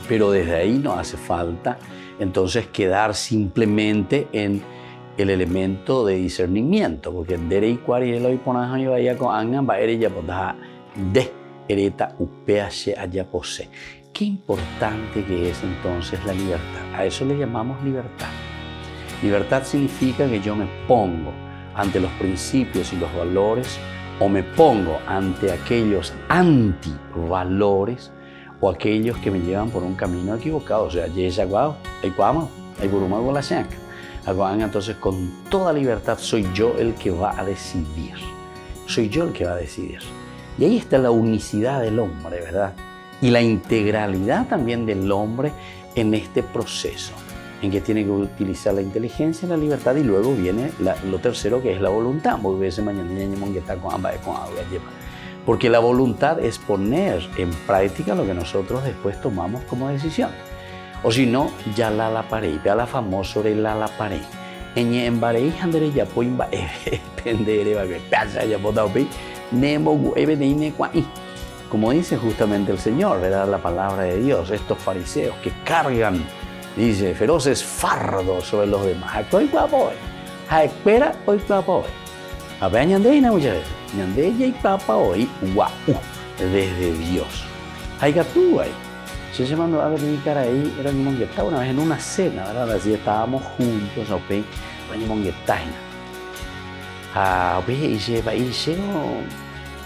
Pero desde ahí no hace falta entonces quedar simplemente en el elemento de discernimiento, porque dere y cuari lo y ponaja y vaya con angan va ere ya poda de ereta uph allá pose. Qué importante que es entonces la libertad. A eso le llamamos libertad. Libertad significa que yo me pongo ante los principios y los valores, o me pongo ante aquellos antivalores o aquellos que me llevan por un camino equivocado. O sea, entonces con toda libertad soy yo el que va a decidir. Soy yo el que va a decidir. Y ahí está la unicidad del hombre, ¿verdad? Y la integralidad también del hombre en este proceso, en que tiene que utilizar la inteligencia y la libertad, y luego viene lo tercero, que es la voluntad. Porque la voluntad es poner en práctica lo que nosotros después tomamos como decisión. O si no, ya la pared, ya la famosa sobre la pared. En barei handere ya poimba pendere va que pasa ya potaupi nemo ebedeine kwai. Como dice justamente el Señor, ¿verdad? La palabra de Dios, estos fariseos que cargan, dice, feroces fardos sobre los demás. Hoy papoy, a espera hoy papoy. A ver ñandeina muchas veces, ñandeya y papa hoy guau desde Dios. Hay gatú ahí. Yo se mandó a dedicar ahí, era mi mongueta una vez en una cena, ¿verdad? Así estábamos juntos, ¿ok? Era mi mongueta. Y llego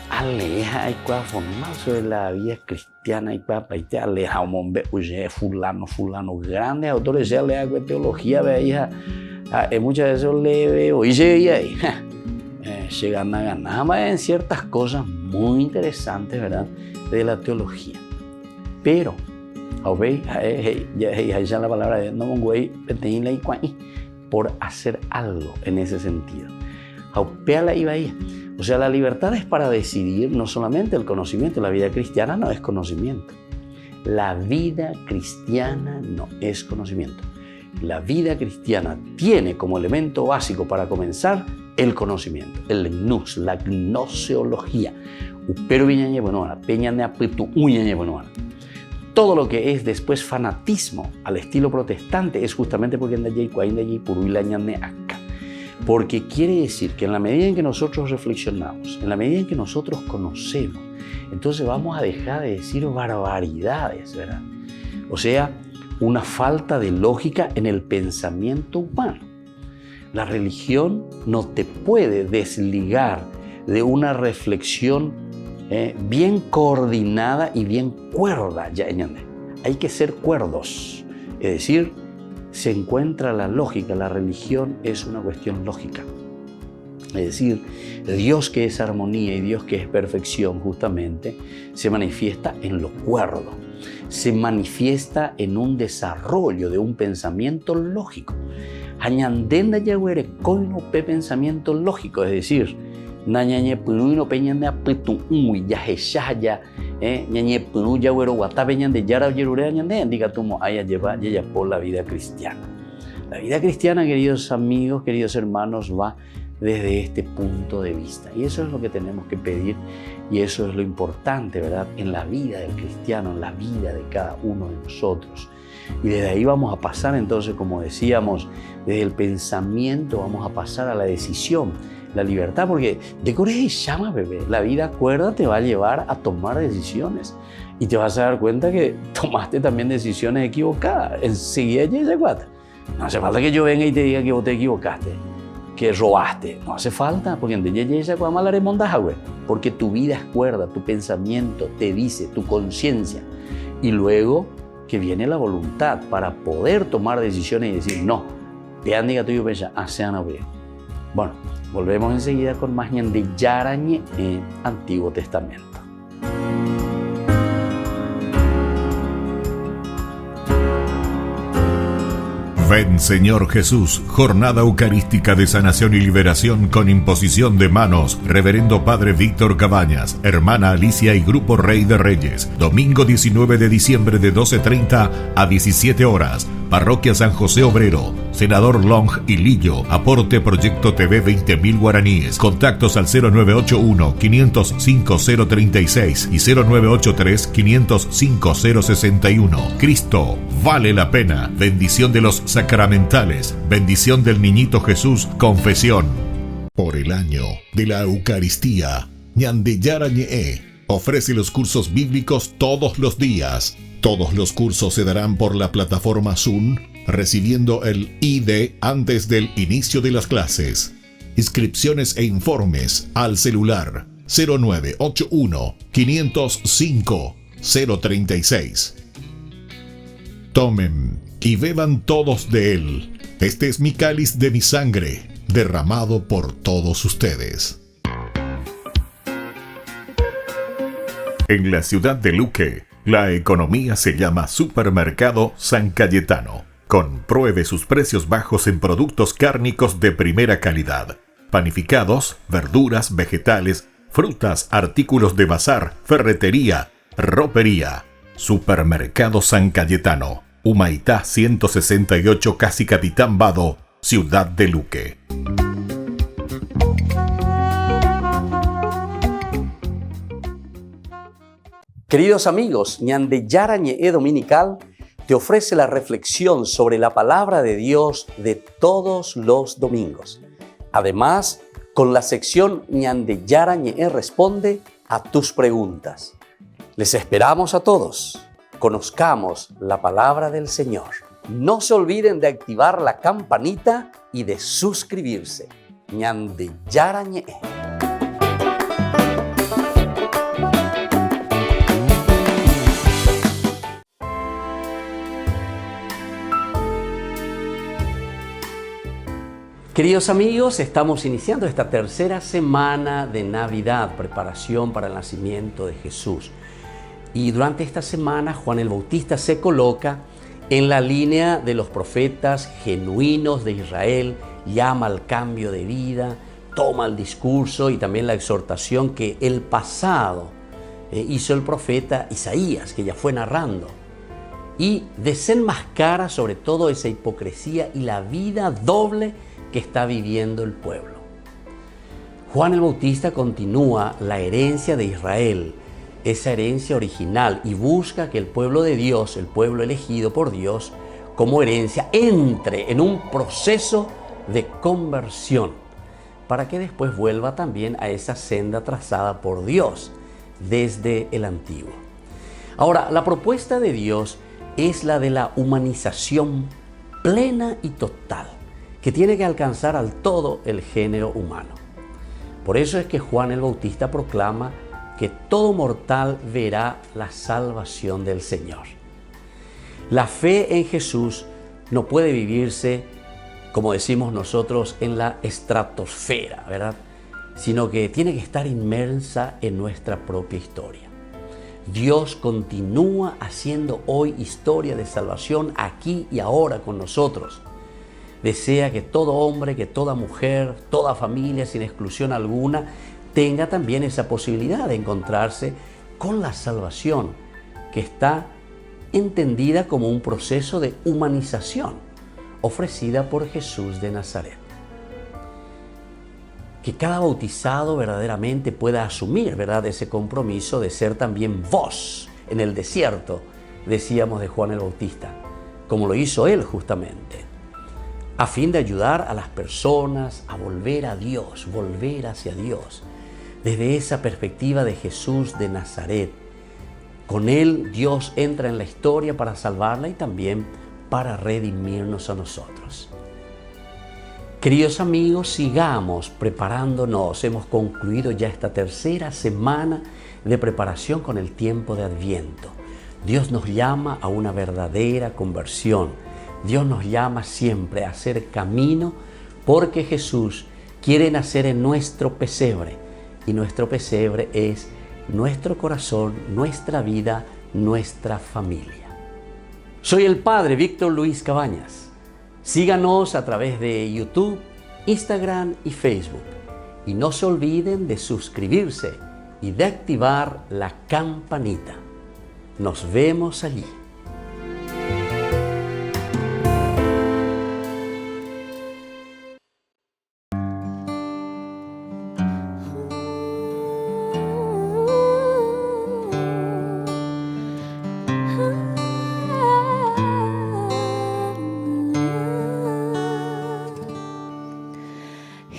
aleja y cua formal sobre la vida cristiana y cua paite aleja un hombre oye fulano grande autores ya lea con teología veía muchas veces le veo y llegué ahí llegando a ganar en ciertas cosas muy interesantes, ¿verdad? De la teología, pero ya la palabra de no güey por hacer algo en ese sentido. O sea, la libertad es para decidir, no solamente el conocimiento. La vida cristiana no es conocimiento. La vida cristiana no es conocimiento. La vida cristiana tiene como elemento básico para comenzar el conocimiento, el gnus, la gnoseología. Todo lo que es después fanatismo al estilo protestante es justamente porque porque quiere decir que en la medida en que nosotros reflexionamos, en la medida en que nosotros conocemos, entonces vamos a dejar de decir barbaridades, ¿verdad? O sea, una falta de lógica en el pensamiento humano. La religión no te puede desligar de una reflexión bien coordinada y bien cuerda. Hay que ser cuerdos, es decir, se encuentra la lógica. La religión es una cuestión lógica. Es decir, Dios que es armonía y Dios que es perfección justamente se manifiesta en lo cuerdo, se manifiesta en un desarrollo de un pensamiento lógico. Añandenda yaguere coino pe pensamiento lógico, es decir, nañañe punuino peñande apetu uy ya hechaya ñañe punu yaguero guata peñande yara yerure añande diga tumo haya lleva ya por la vida cristiana. La vida cristiana, queridos amigos, queridos hermanos, va desde este punto de vista. Y eso es lo que tenemos que pedir y eso es lo importante, ¿verdad? En la vida del cristiano, en la vida de cada uno de nosotros. Y desde ahí vamos a pasar entonces, como decíamos, desde el pensamiento vamos a pasar a la decisión, la libertad, porque de Corea llama, bebé. La vida cuerda te va a llevar a tomar decisiones y te vas a dar cuenta que tomaste también decisiones equivocadas. Enseguida ya se cuata. No hace falta que yo venga y te diga que vos te equivocaste. porque robaste. No hace falta, porque porque tu vida es cuerda, tu pensamiento te dice, tu conciencia. Y luego que viene la voluntad para poder tomar decisiones y decir, no, bueno, volvemos enseguida con más Ñande Yarañe en Antiguo Testamento. Ven Señor Jesús, jornada eucarística de sanación y liberación con imposición de manos, Reverendo Padre Víctor Cabañas, Hermana Alicia y Grupo Rey de Reyes, domingo 19 de diciembre de 12:30 a 17 horas, Parroquia San José Obrero, Senador Long y Lillo, aporte Proyecto TV 20.000 guaraníes, contactos al 0981-505-036 y 0983-505-061. Cristo vale la pena, bendición de los sacramentales, bendición del Niñito Jesús, confesión. Por el año de la Eucaristía, Ñande Yarañe ofrece los cursos bíblicos todos los días. Todos los cursos se darán por la plataforma Zoom, recibiendo el ID antes del inicio de las clases. Inscripciones e informes al celular 0981-505-036. Tomen y beban todos de él. Este es mi cáliz de mi sangre, derramado por todos ustedes. En la ciudad de Luque, la economía se llama Supermercado San Cayetano. Compruebe sus precios bajos en productos cárnicos de primera calidad. Panificados, verduras, vegetales, frutas, artículos de bazar, ferretería, ropería. Supermercado San Cayetano, Humaitá 168, Casi Capitán Vado, ciudad de Luque. Queridos amigos, Ñande Yarañe Dominical te ofrece la reflexión sobre la palabra de Dios de todos los domingos. Además, con la sección Ñande Yarañe responde a tus preguntas. Les esperamos a todos. Conozcamos la palabra del Señor. No se olviden de activar la campanita y de suscribirse. Ñande Yarañe. Queridos amigos, estamos iniciando esta tercera semana de Navidad, preparación para el nacimiento de Jesús. Y durante esta semana Juan el Bautista se coloca en la línea de los profetas genuinos de Israel, llama al cambio de vida, toma el discurso y también la exhortación que el pasado hizo el profeta Isaías, que ya fue narrando. Y desenmascara sobre todo esa hipocresía y la vida doble que está viviendo el pueblo. Juan el Bautista continúa la herencia de Israel, esa herencia original, y busca que el pueblo de Dios, el pueblo elegido por Dios, como herencia, entre en un proceso de conversión, para que después vuelva también a esa senda trazada por Dios desde el antiguo. Ahora, la propuesta de Dios es la de la humanización plena y total, que tiene que alcanzar al todo el género humano. Por eso es que Juan el Bautista proclama que todo mortal verá la salvación del Señor. La fe en Jesús no puede vivirse, como decimos nosotros, en la estratosfera, ¿verdad? Sino que tiene que estar inmersa en nuestra propia historia. Dios continúa haciendo hoy historia de salvación aquí y ahora con nosotros. Desea que todo hombre, que toda mujer, toda familia, sin exclusión alguna, tenga también esa posibilidad de encontrarse con la salvación, que está entendida como un proceso de humanización ofrecida por Jesús de Nazaret. Que cada bautizado verdaderamente pueda asumir, ¿verdad?, ese compromiso de ser también voz en el desierto, decíamos de Juan el Bautista, como lo hizo él justamente, a fin de ayudar a las personas a volver a Dios, volver hacia Dios, desde esa perspectiva de Jesús de Nazaret. Con él Dios entra en la historia para salvarla y también para redimirnos a nosotros. Queridos amigos, sigamos preparándonos. Hemos concluido ya esta tercera semana de preparación con el tiempo de Adviento. Dios nos llama a una verdadera conversión. Dios nos llama siempre a hacer camino porque Jesús quiere nacer en nuestro pesebre. Y nuestro pesebre es nuestro corazón, nuestra vida, nuestra familia. Soy el Padre Víctor Luis Cabañas. Síganos a través de YouTube, Instagram y Facebook. Y no se olviden de suscribirse y de activar la campanita. Nos vemos allí.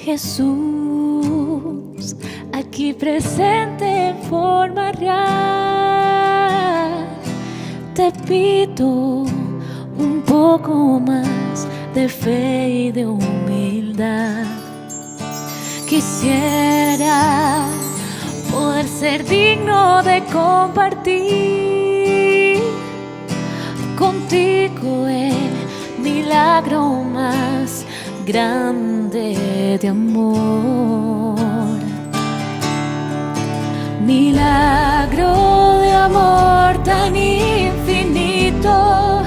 Jesús, aquí presente en forma real, te pido un poco más de fe y de humildad. Quisiera poder ser digno de compartir contigo el milagro más grande de amor, milagro de amor tan infinito,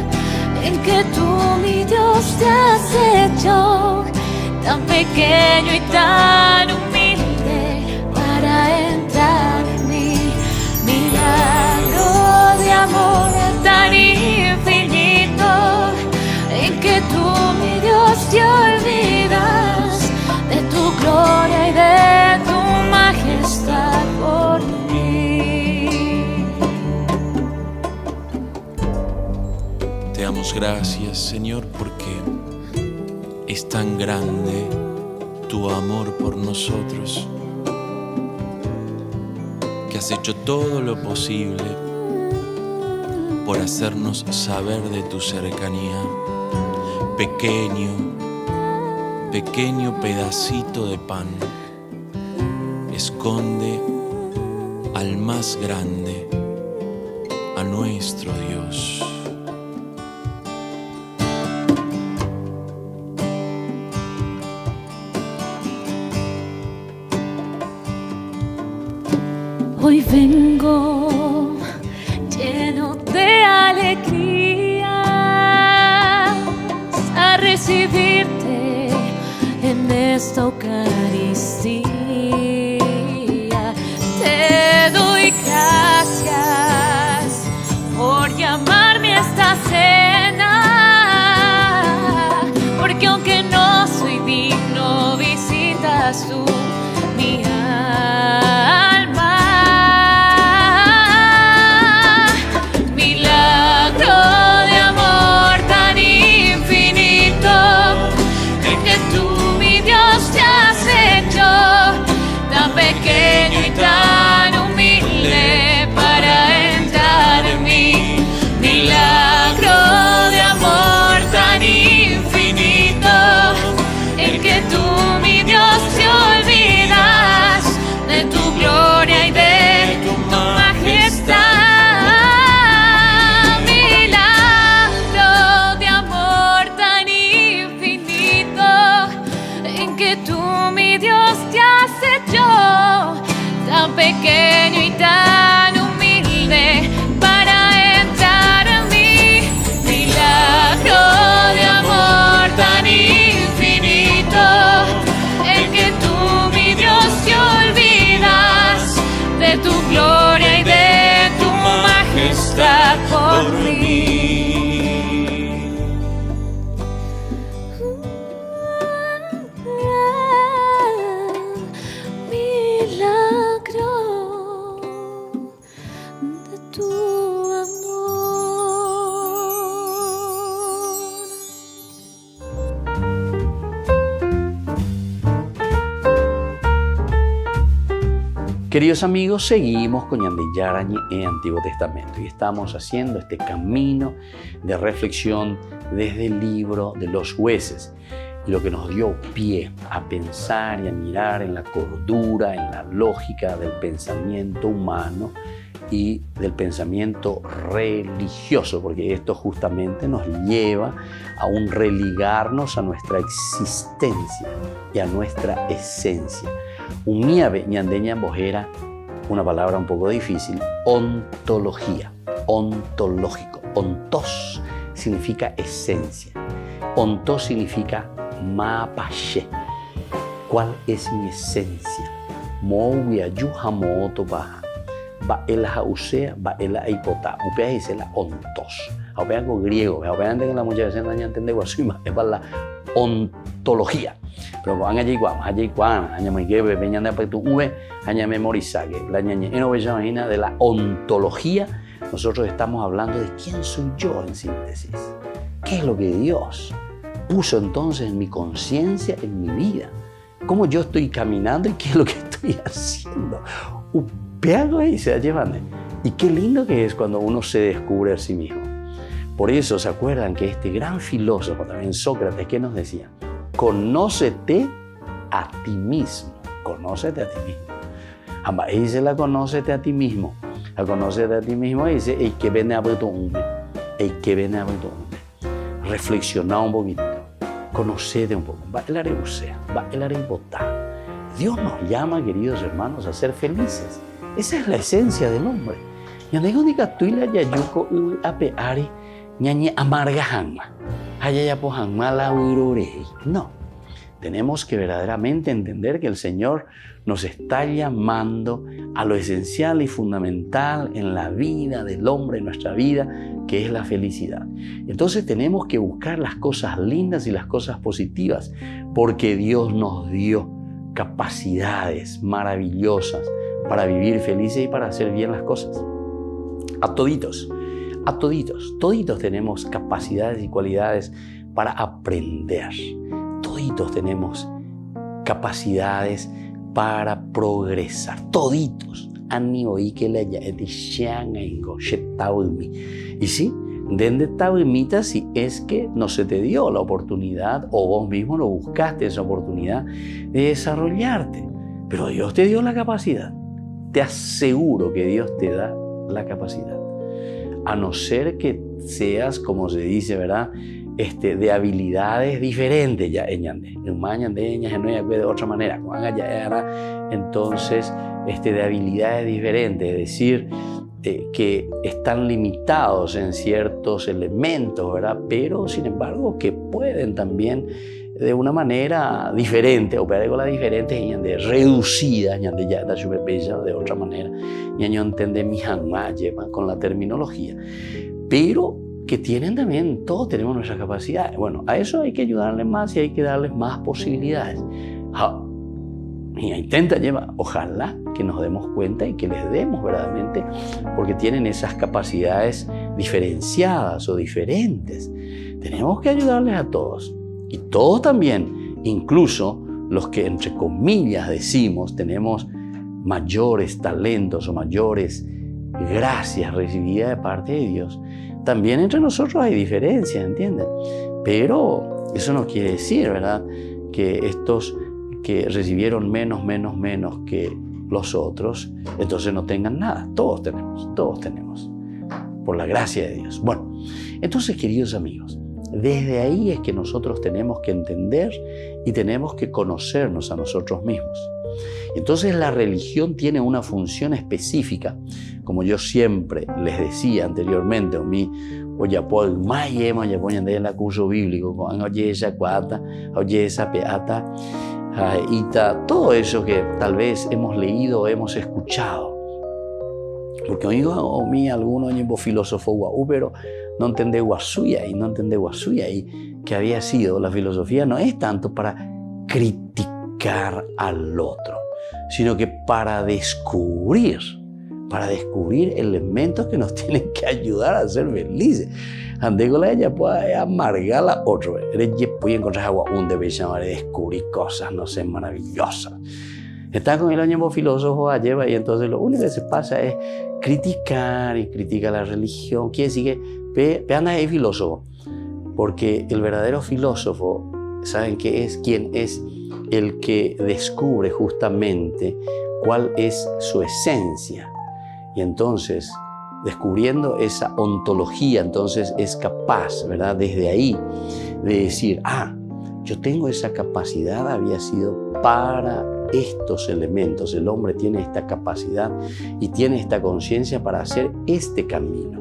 en que tú, mi Dios, te has hecho tan pequeño y tan humilde para entrar en mí. Milagro de amor tan infinito, en que tú, mi Dios, te olvidas de tu gloria y de tu majestad por mí. Te damos gracias, Señor, porque es tan grande tu amor por nosotros, que has hecho todo lo posible por hacernos saber de tu cercanía. Pequeño pedacito de pan esconde al más grande, a nuestro Dios. Hoy vengo lleno de alegría a recibirte en esta Eucaristía. Te doy gracias por llamarme a esta cena, porque aunque no soy digno, visitas tú mi alma. Milagro de amor tan infinito, en que tú, mi Dios, te has hecho tan pequeño y tan humilde para entrar en mí. Milagro de amor tan infinito, en que tú, mi Dios, te olvidas de tu gloria y de tu majestad. Milagro de amor tan infinito, en que tú, mi Dios, te has hecho tan pequeño y tan humilde para entrar en mí. Milagro de amor tan infinito, en que tú, mi Dios, te olvidas de tu gloria y de tu majestad por mí. Milagro de tu amor. Queridos amigos, seguimos con Ñandeyara en Antiguo Testamento y estamos haciendo este camino de reflexión desde el libro de los jueces. y lo que nos dio pie a pensar y a mirar en la cordura, en la lógica del pensamiento humano y del pensamiento religioso, porque esto justamente nos lleva a un religarnos a nuestra existencia y a nuestra esencia. Uniave ñandeña bojera, una palabra un poco difícil, ontología, ontológico. Ontos significa esencia, ontos significa mapache. ¿Cuál es mi esencia? Mowiayu hamoto baja. Va el jausea, va el aipota. Upea dice la ontos. Upea algo griego. Upea antes que la muchas veces no entiende guasuma. Es para la ontología. Pero van allí guam, aña muy que veñan de apetu v, aña memoriza que la ñaña en obediencia de la ontología. Nosotros estamos hablando de quién soy yo en síntesis. ¿Qué es lo que Dios puso entonces en mi conciencia, en mi vida? ¿Cómo yo estoy caminando y qué es lo que estoy haciendo? Upeago ahí se llevan. Y qué lindo que es cuando uno se descubre a sí mismo. Por eso se acuerdan que este gran filósofo, también Sócrates, ¿qué nos decía? Conócete a ti mismo. Conócete a ti mismo. Ambas dice la conócete a ti mismo. La conócete a ti mismo dice el que viene a ver tu hombre. El que viene a ver tu hombre. Reflexiona un poquito. Conocete un poco. Va el areusea. Va el areibotá. Dios nos llama, queridos hermanos, a ser felices. Esa es la esencia del hombre. Ñandigo diga tuila yayuko apeari ñañe amarga hanma. Hayayapo hanma la ururei. No. Tenemos que verdaderamente entender que el Señor nos está llamando a lo esencial y fundamental en la vida del hombre, en nuestra vida, que es la felicidad. Entonces tenemos que buscar las cosas lindas y las cosas positivas, porque Dios nos dio capacidades maravillosas para vivir felices y para hacer bien las cosas. A toditos tenemos capacidades y cualidades para aprender. Toditos tenemos capacidades para progresar. Toditos. Y sí, dende taumita si es que no se te dio la oportunidad o vos mismo no buscaste esa oportunidad de desarrollarte. Pero Dios te dio la capacidad. Te aseguro que Dios te da la capacidad. A no ser que seas, como se dice, ¿verdad? De habilidades diferentes ya en Ñande. En Mañande, de otra manera. Entonces, de habilidades diferentes, es decir, que están limitados en ciertos elementos, ¿verdad? Pero, sin embargo, que pueden también de una manera diferente, operar con la diferente, reducida, de otra manera, no entiende mi llevan con la terminología, pero que tienen también, todos tenemos nuestras capacidades. Bueno, a eso hay que ayudarles más y hay que darles más posibilidades. Y intenta llevar, ojalá que nos demos cuenta y que les demos verdaderamente, porque tienen esas capacidades diferenciadas o diferentes. Tenemos que ayudarles a todos. Y todos también, incluso los que entre comillas decimos tenemos mayores talentos o mayores gracias recibidas de parte de Dios, también entre nosotros hay diferencias, ¿entienden? Pero eso no quiere decir, ¿verdad?, que estos que recibieron menos que los otros, entonces no tengan nada. Todos tenemos, por la gracia de Dios. Bueno, entonces, queridos amigos, desde ahí es que nosotros tenemos que entender y tenemos que conocernos a nosotros mismos. Entonces la religión tiene una función específica, como yo siempre les decía anteriormente, en el curso bíblico, todo eso que tal vez hemos leído o hemos escuchado. Porque oigo algunos filósofos pero no entendé guasuya y que había sido la filosofía no es tanto para criticar al otro, sino que para descubrir elementos que nos tienen que ayudar a ser felices. Andégola ella puede amargar la otra. Puede encontrar agua un debe llamar y descubrir cosas, no sé, maravillosas. Está con el año filósofo lleva y entonces lo único que se pasa es criticar y critica la religión. Quiere decir que anda ahí filósofo, porque el verdadero filósofo ¿saben qué es? ¿Quién es el que descubre justamente cuál es su esencia? Y entonces, descubriendo esa ontología, entonces es capaz, ¿verdad? Desde ahí, de decir, yo tengo esa capacidad, había sido para estos elementos. El hombre tiene esta capacidad y tiene esta conciencia para hacer este camino.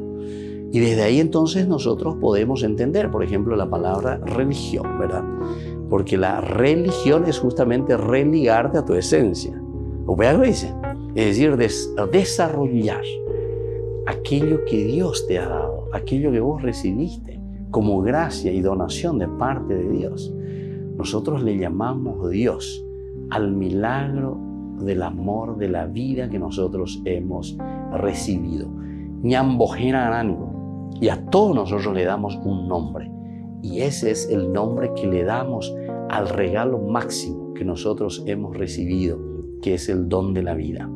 Y desde ahí entonces nosotros podemos entender, por ejemplo, la palabra religión, ¿verdad? Porque la religión es justamente religarte a tu esencia. ¿O vean lo que dice? Es decir, desarrollar aquello que Dios te ha dado, aquello que vos recibiste como gracia y donación de parte de Dios. Nosotros le llamamos Dios al milagro del amor, de la vida que nosotros hemos recibido. Ñambojena Aránico. Y a todos nosotros le damos un nombre. Y ese es el nombre que le damos al regalo máximo que nosotros hemos recibido, que es el don de la vida.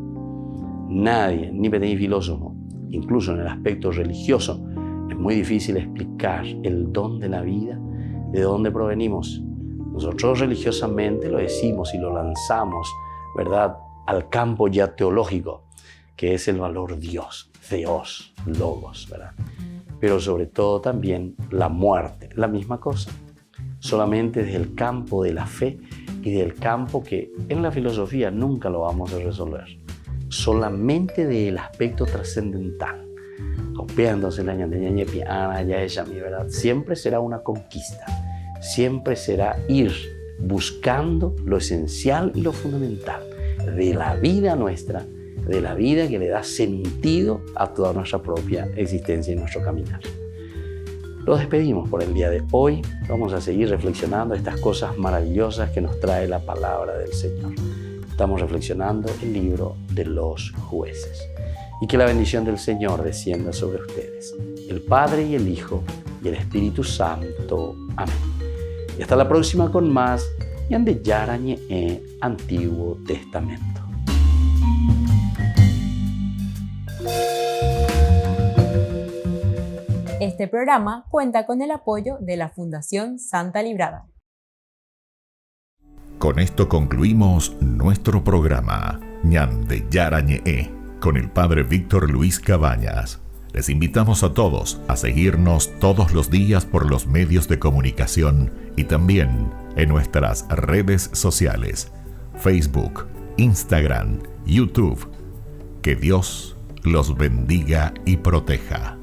Nadie, ni pequeño filósofo, incluso en el aspecto religioso, es muy difícil explicar el don de la vida, de dónde provenimos. Nosotros religiosamente lo decimos y lo lanzamos, ¿verdad?, al campo ya teológico, que es el valor Dios, Theos, Logos, ¿verdad? Pero sobre todo también la muerte, la misma cosa. Solamente desde el campo de la fe y del campo que en la filosofía nunca lo vamos a resolver. Solamente del aspecto trascendental. Entonces la ¿verdad? Siempre será una conquista. Siempre será ir buscando lo esencial y lo fundamental de la vida nuestra, de la vida que le da sentido a toda nuestra propia existencia y nuestro caminar. Los despedimos por el día de hoy. Vamos a seguir reflexionando estas cosas maravillosas que nos trae la palabra del Señor. Estamos reflexionando el libro de los Jueces. Y que la bendición del Señor descienda sobre ustedes, el Padre y el Hijo y el Espíritu Santo. Amén. Y hasta la próxima con más Ñande Yarañe Antiguo Testamento. Este programa cuenta con el apoyo de la Fundación Santa Librada. Con esto concluimos nuestro programa Ñande Yarañe con el Padre Víctor Luis Cabañas. Les invitamos a todos a seguirnos todos los días por los medios de comunicación y también en nuestras redes sociales, Facebook, Instagram, YouTube. Que Dios los bendiga y proteja.